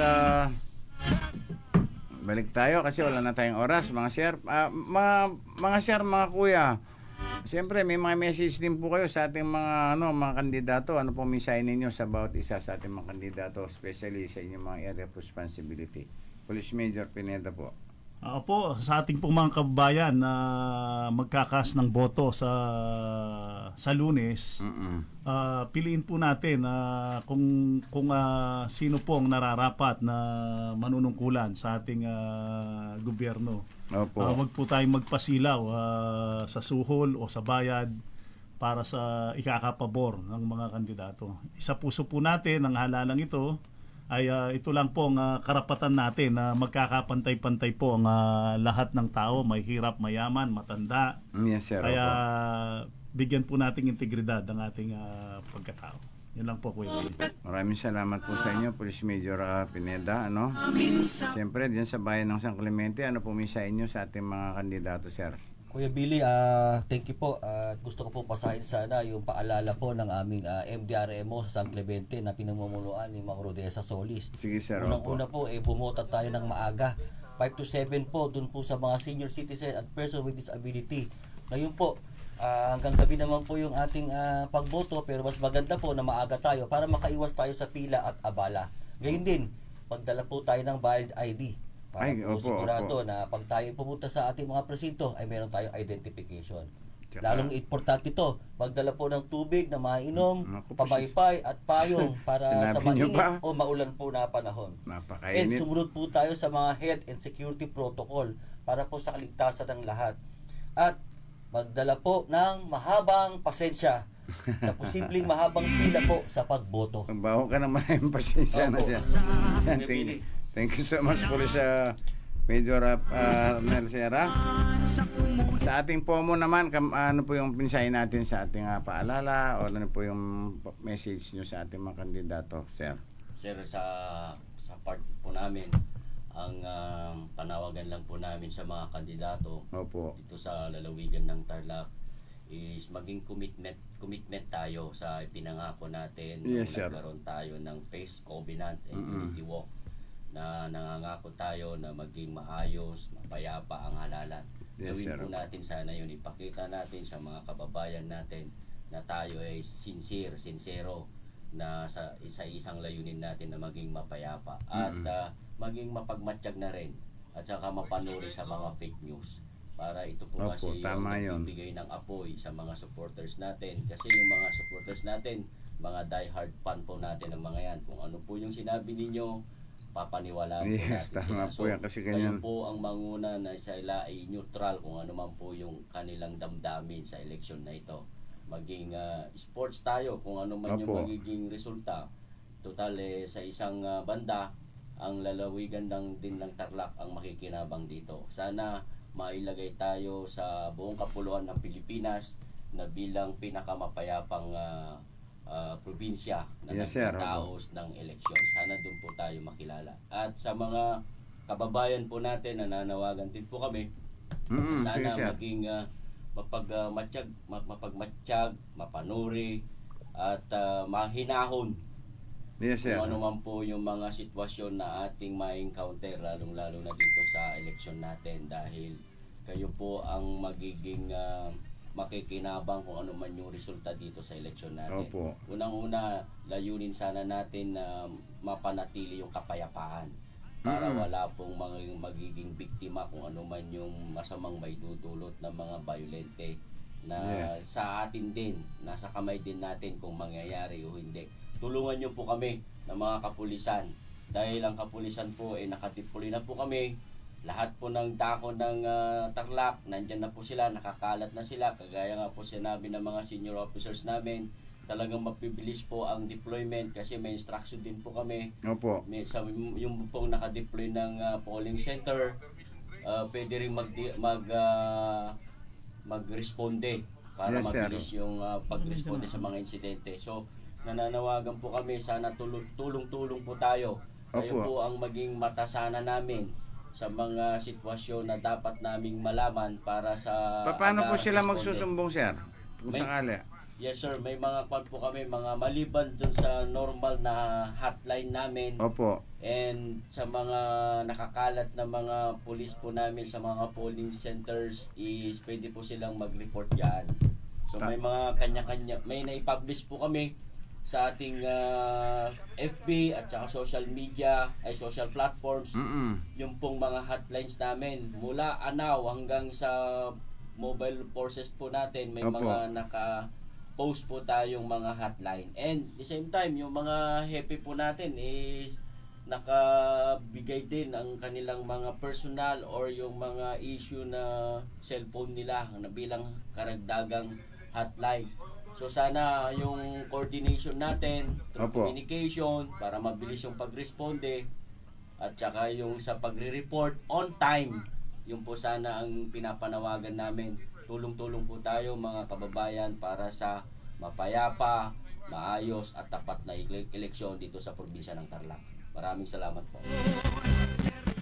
balik tayo kasi wala na tayong oras mga sir. Mga sir, mga kuya, siyempre may mga message din po kayo sa ating mga kandidato. Ano po mensahe ninyo sa bawat isa sa ating mga kandidato, especially sa inyong mga area of responsibility? Police Major Pineda po. Po, sa ating pong mga kababayan na magkakas ng boto sa Lunes, piliin po natin kung sino po ang nararapat na manunungkulan sa ating gobyerno. Wag po tayong magpasilaw sa suhol o sa bayad para sa ikakapabor ng mga kandidato. Isa puso po natin ang halalang ito ay ito lang po ang karapatan natin na magkakapantay-pantay po ang lahat ng tao, may hirap, mayaman, matanda. Yes, sir. Kaya Opo. bigyan po nating integridad ang ating pagkatao. Yun lang po, Kuya Billy. Maraming salamat po sa inyo, Police Major Pineda. Ano? Siyempre, diyan sa bayan ng San Clemente, ano po sa inyo sa ating mga kandidato, sir? Kuya Billy, thank you po. Gusto ko po pasahin sana yung paalala po ng aming MDRMO sa San Clemente na pinamumunuan ni Mang Rodessa Solis. Sige, sir. Opo. Unang-una po, bumota tayo ng maaga. 5 to 7 po, dun po sa mga senior citizen at person with disability. Ngayon po, hanggang gabi naman po yung ating pagboto, pero mas maganda po na maaga tayo para makaiwas tayo sa pila at abala. Ngayon din, pagdala po tayo ng valid ID. Para Ay, po opo, sigurado na pag tayo pumunta sa ating mga presinto ay meron tayong identification. Tsaka- Lalong importante ito, pagdala po ng tubig na mainom, Naku po, pabaypay at payong para sa Sinabi niyo mainit ba? o maulan po na panahon. And Napakainit. sumunod po tayo sa mga health and security protocol para po sa kaligtasan ng lahat. At magdala po ng mahabang pasensya sa posibleng mahabang pila po sa pagboto. Magbaho ka naman yung pasensya na Opo. siya. Bibili. Thank you so much po sa Major Nel Sierra. Sa ating POMO naman, ano po yung pinsahin natin sa ating paalala o ano po yung message nyo sa ating mga kandidato, sir? Sir, sa part po namin, ang panawagan lang po namin sa mga kandidato Opo. dito sa lalawigan ng Tarlac is maging commitment tayo sa ipinangako natin nung Yes, sir. nagkaroon tayo ng PACE Covenant and Unity Walk na nangangako tayo na maging maayos, mapayapa ang halalan. Yes, Gawin sir. po natin sana yun, ipakita natin sa mga kababayan natin na tayo ay sincero na sa isang layunin natin na maging mapayapa at maging mapagmatsyag na rin at saka mapanuri sa mga fake news para ito po Opo, kasi tama yung yun. nagbibigay ng apoy sa mga supporters natin kasi yung mga supporters natin mga diehard fan po natin ng mga yan kung ano po yung sinabi ninyo papaniwalaan po Yes, natin tama sila. po yan kasi ganyan. Kayo po ang manguna na sila ay neutral kung ano man po yung kanilang damdamin sa eleksyon na ito. Maging sports tayo kung ano man yung Opo. magiging resulta. Total sa isang banda, ang lalawigan din ng Tarlac ang makikinabang dito. Sana mailagay tayo sa buong kapuluan ng Pilipinas na bilang pinakamapayapang probinsya na Yes, sir. nagtataos ng eleksyon. Sana doon po tayo makilala. At sa mga kababayan po natin, nananawagan din po kami Sige, sana sir. maging mapagmatsyag, mapanuri at mahinahon Yes, sir. kung ano man po yung mga sitwasyon na ating ma-encounter lalong-lalo na dito sa eleksyon natin dahil kayo po ang magiging makikinabang kung ano man yung resulta dito sa eleksyon natin. Opo. Unang-una, layunin sana natin na mapanatili yung kapayapaan para wala pong mga magiging biktima kung ano man yung masamang maidudulot ng mga violente na Yes. sa atin din, nasa kamay din natin kung mangyayari o hindi. Tulungan nyo po kami ng mga kapulisan dahil ang kapulisan po ay nakadeploy na po kami. Lahat po ng dako ng Tarlac, nandyan na po sila, nakakalat na sila. Kagaya nga po sinabi ng mga senior officers namin, talagang mapibilis po ang deployment kasi may instruction din po kami. Opo. Yung pong nakadeploy ng polling center, pwede rin magresponde para Yes, sir. mabilis yung pagresponde sa mga insidente. So, nananawagan po kami, sana tulong-tulong po tayo. Kayo Opo. po ang maging mata sana namin sa mga sitwasyon na dapat naming malaman para sa Paano po sila responde. magsusumbong, sir? Kung May- sakali. Yes sir, may mga kwan po kami, mga maliban dun sa normal na hotline namin Opo. and sa mga nakakalat na mga pulis po namin sa mga polling centers is pwede po silang mag-report yan. So may mga kanya-kanya, may naipublish po kami sa ating FB at saka social media, ay social platforms, yung pong mga hotlines namin mula Anao hanggang sa mobile forces po natin, may Opo. mga naka-post po tayong mga hotline. And the same time, yung mga happy po natin is nakabigay din ang kanilang mga personal or yung mga issue na cellphone nila na bilang karagdagang hotline. So sana yung coordination natin, through Opo. communication, para mabilis yung pagresponde, at saka yung sa pagre-report on time, yung po sana ang pinapanawagan namin. Tulong-tulong po tayo mga kababayan para sa mapayapa, maayos at tapat na eleksyon dito sa probinsya ng Tarlac. Maraming salamat po.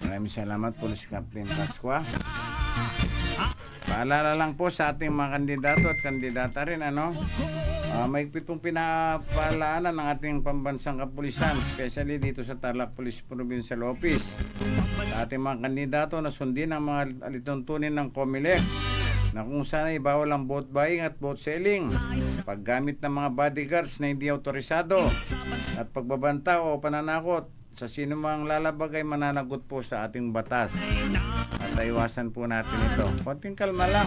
Maraming salamat, Police Captain Pascua. Paalala lang po sa ating mga kandidato at kandidata rin, mahigpit pong pinapaalaanan ng ating pambansang kapulisan, especially dito sa Tarlac Police Provincial Office. Sa ating mga kandidato na sundin ang mga alituntunin ng COMELEC na kung saan ay bawal ang vote buying at vote selling, paggamit ng mga bodyguards na hindi autorisado, at pagbabanta o pananakot sa sino mang lalabag ay mananagot po sa ating batas. At iwasan po natin ito. Konting kalma lang.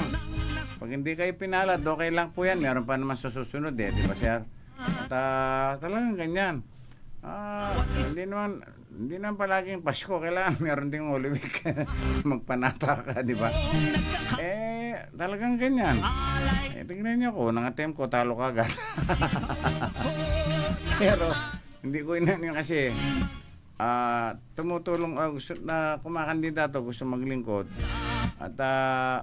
Pag hindi kayo pinalad, okay lang po yan. Meron pa naman sa susunod di ba sir? At talagang ganyan. Hindi naman palaging Pasko. Kailangan meron ding Holy Week. Magpanata ka, di ba? Talagang ganyan. Tingnan nyo ko, nang-attempt ko, talo ka agad. Pero, hindi ko inan kasi tumutulong gusto na kumakandidato, gusto maglingkod. At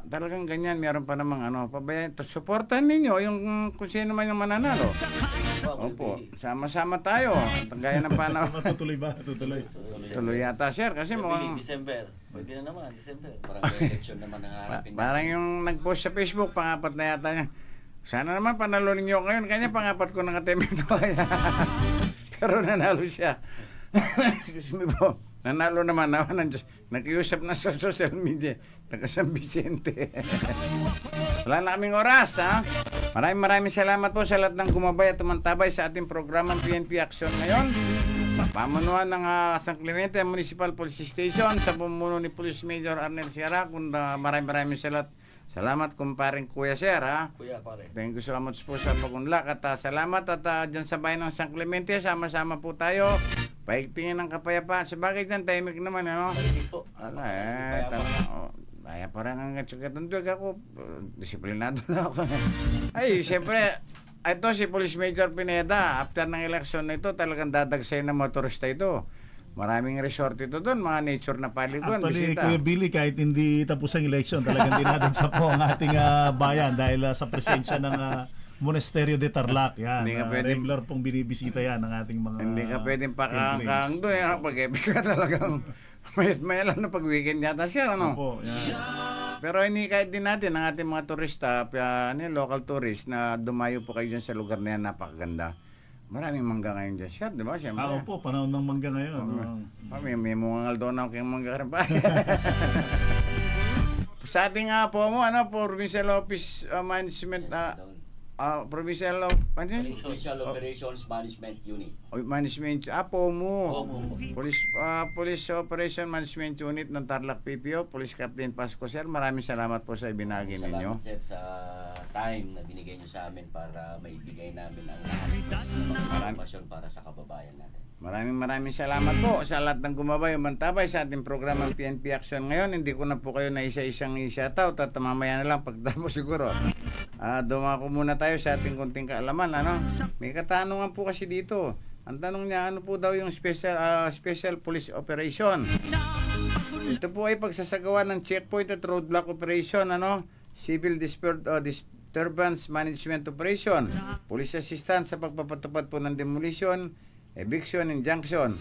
talagang ganyan, meron pa namang pabayan. Suportahan ninyo yung kung sino man yung mananalo. Opo, sama-sama tayo. Gaya ng panahon. Matutuloy ba? Tutuloy. Tuloy yata, sir, kasi mukhang December. Pwede na naman, December. Parang election naman ang harapin parang yung nag-post sa Facebook, pangapat na yata niya. Sana naman panalo ninyo ngayon. Kanya pangapat ko ng attempt ito. Pero nanalo siya. Excuse me po. Nanalo naman ng Diyos. Nag-iusap na sa social media. Taga San Vicente. Wala na kaming oras, ha? Maraming salamat po sa lahat ng gumabay at tumantabay sa ating programang PNP Action ngayon. Pamunuan ng San Clemente Municipal Police Station sa pumuno ni Police Major Arnel Sierra. Maraming salamat kumparing Kuya Sir, ha? Kuya, pare. Thank you so much po sa pagunlak at salamat at dyan sa bayan ng San Clemente, sama-sama po tayo. Paigtingin ng kapayapaan. Sabagay dyan, tahimik naman, Hindi po. Wala kaya parang ang katsugatundog ako, disiplinado na ako. Ay, siyempre, ito si Police Major Pineda, after ng eleksyon na ito, talagang dadagsay ng motorista ito. Maraming resort ito doon, mga nature na paligon. Actually, bisita. Kuya Billy, kahit hindi tapos ang election, talagang dinadagsa po ang ating bayan dahil sa presensya ng Monasterio de Tarlac. Yan, Hindi ka pwedeng- regular pong binibisita yan ng ating mga Hindi ka pwedeng pakakang templates. doon. Pag-epic ka talagang may lang na pag-weekend yata siya, Opo, yan. Pero hindi kahit din natin ang ating mga turista, local tourist na dumayo po kayo dyan sa lugar na yan, napakaganda. Maraming mangga ngayon dyan, sir, di ba? Siyempre. Opo, panahon ng mangga ngayon. May mungal doon ako kayong mangga rin pa. Sa ating po mo, Provincial Office Management, Provincial Official Operations Management Unit. Management, po mo. Opo. Police Operation Management Unit ng Tarlac PPO, Police Captain Pasco, sir. Maraming salamat po sa ibinahagi ninyo. Salamat sir sa time na binigay nyo sa amin para maibigay namin ang lahat ng impormasyon para sa kababayan natin. Maraming salamat po sa lahat ng gumabay o mantabay sa ating programang PNP Action ngayon. Hindi ko na po kayo na isa-isang i-shoutout at mamaya na lang pagtapos siguro. Dumako muna tayo sa ating konting kaalaman. May katanungan po kasi dito. Ang tanong niya, ano po daw yung special police operation? Ito po ay pagsasagawa ng checkpoint at roadblock operation, civil disturbance management operation, police assistance sa pagpapatupad po ng demolition, eviction, injunction,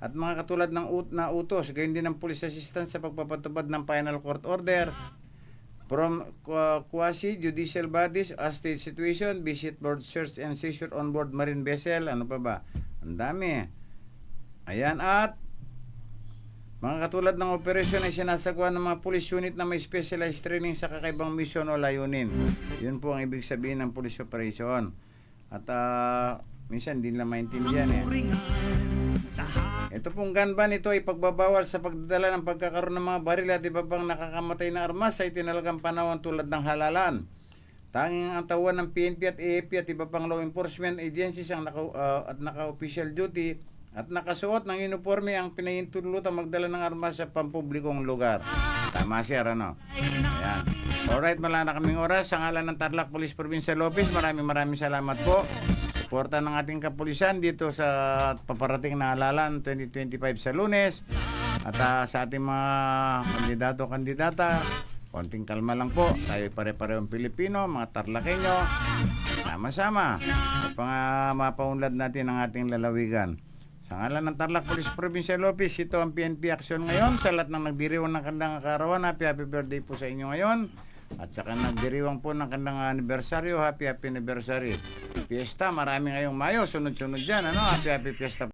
at mga katulad ng utos, gayon din ng police assistance sa pagpapatupad ng final court order, from quasi-judicial bodies as state situation, visit board search and seizure on board marine vessel, ano pa ba? Ang dami. Ayan, at mga katulad ng operasyon ay sinasagawa ng mga police unit na may specialized training sa kakaibang mission o layunin. Yun po ang ibig sabihin ng police operation. At minsan hindi nila maintindihan Ito pong gun ban, ito ay pagbabawal sa pagdadala ng pagkakaroon ng mga baril at iba pang nakakamatay na armas sa itinalagang panahon tulad ng halalan. Tanging ang tauhan ng PNP at AFP at iba pang law enforcement agencies ang naka-official duty at nakasuot ng uniforme ang pinahintulutang magdala ng armas sa pampublikong lugar. Tama sir, Ayan. Alright, wala na kaming oras. Sa ngalan ng Tarlac Police Provincial Office, maraming salamat po. Suporta ng ating kapulisan dito sa paparating na halalan 2025 sa Lunes. At sa ating mga kandidato-kandidata, konting kalma lang po. Tayo pare-parehong Pilipino, mga Tarlakenyo. Sama-sama. Mapaunlad natin ang ating lalawigan. Sa ngalan ng Tarlac Police Provincial Office, ito ang PNP Action ngayon. Sa lahat ng nagdiriwang ng kanilang karawan, happy birthday po sa inyo ngayon. At saka nagdiriwang po ng kanilang anibersaryo, happy anniversary. Fiesta, marami ngayong Mayo, sunod-sunod dyan, happy fiesta.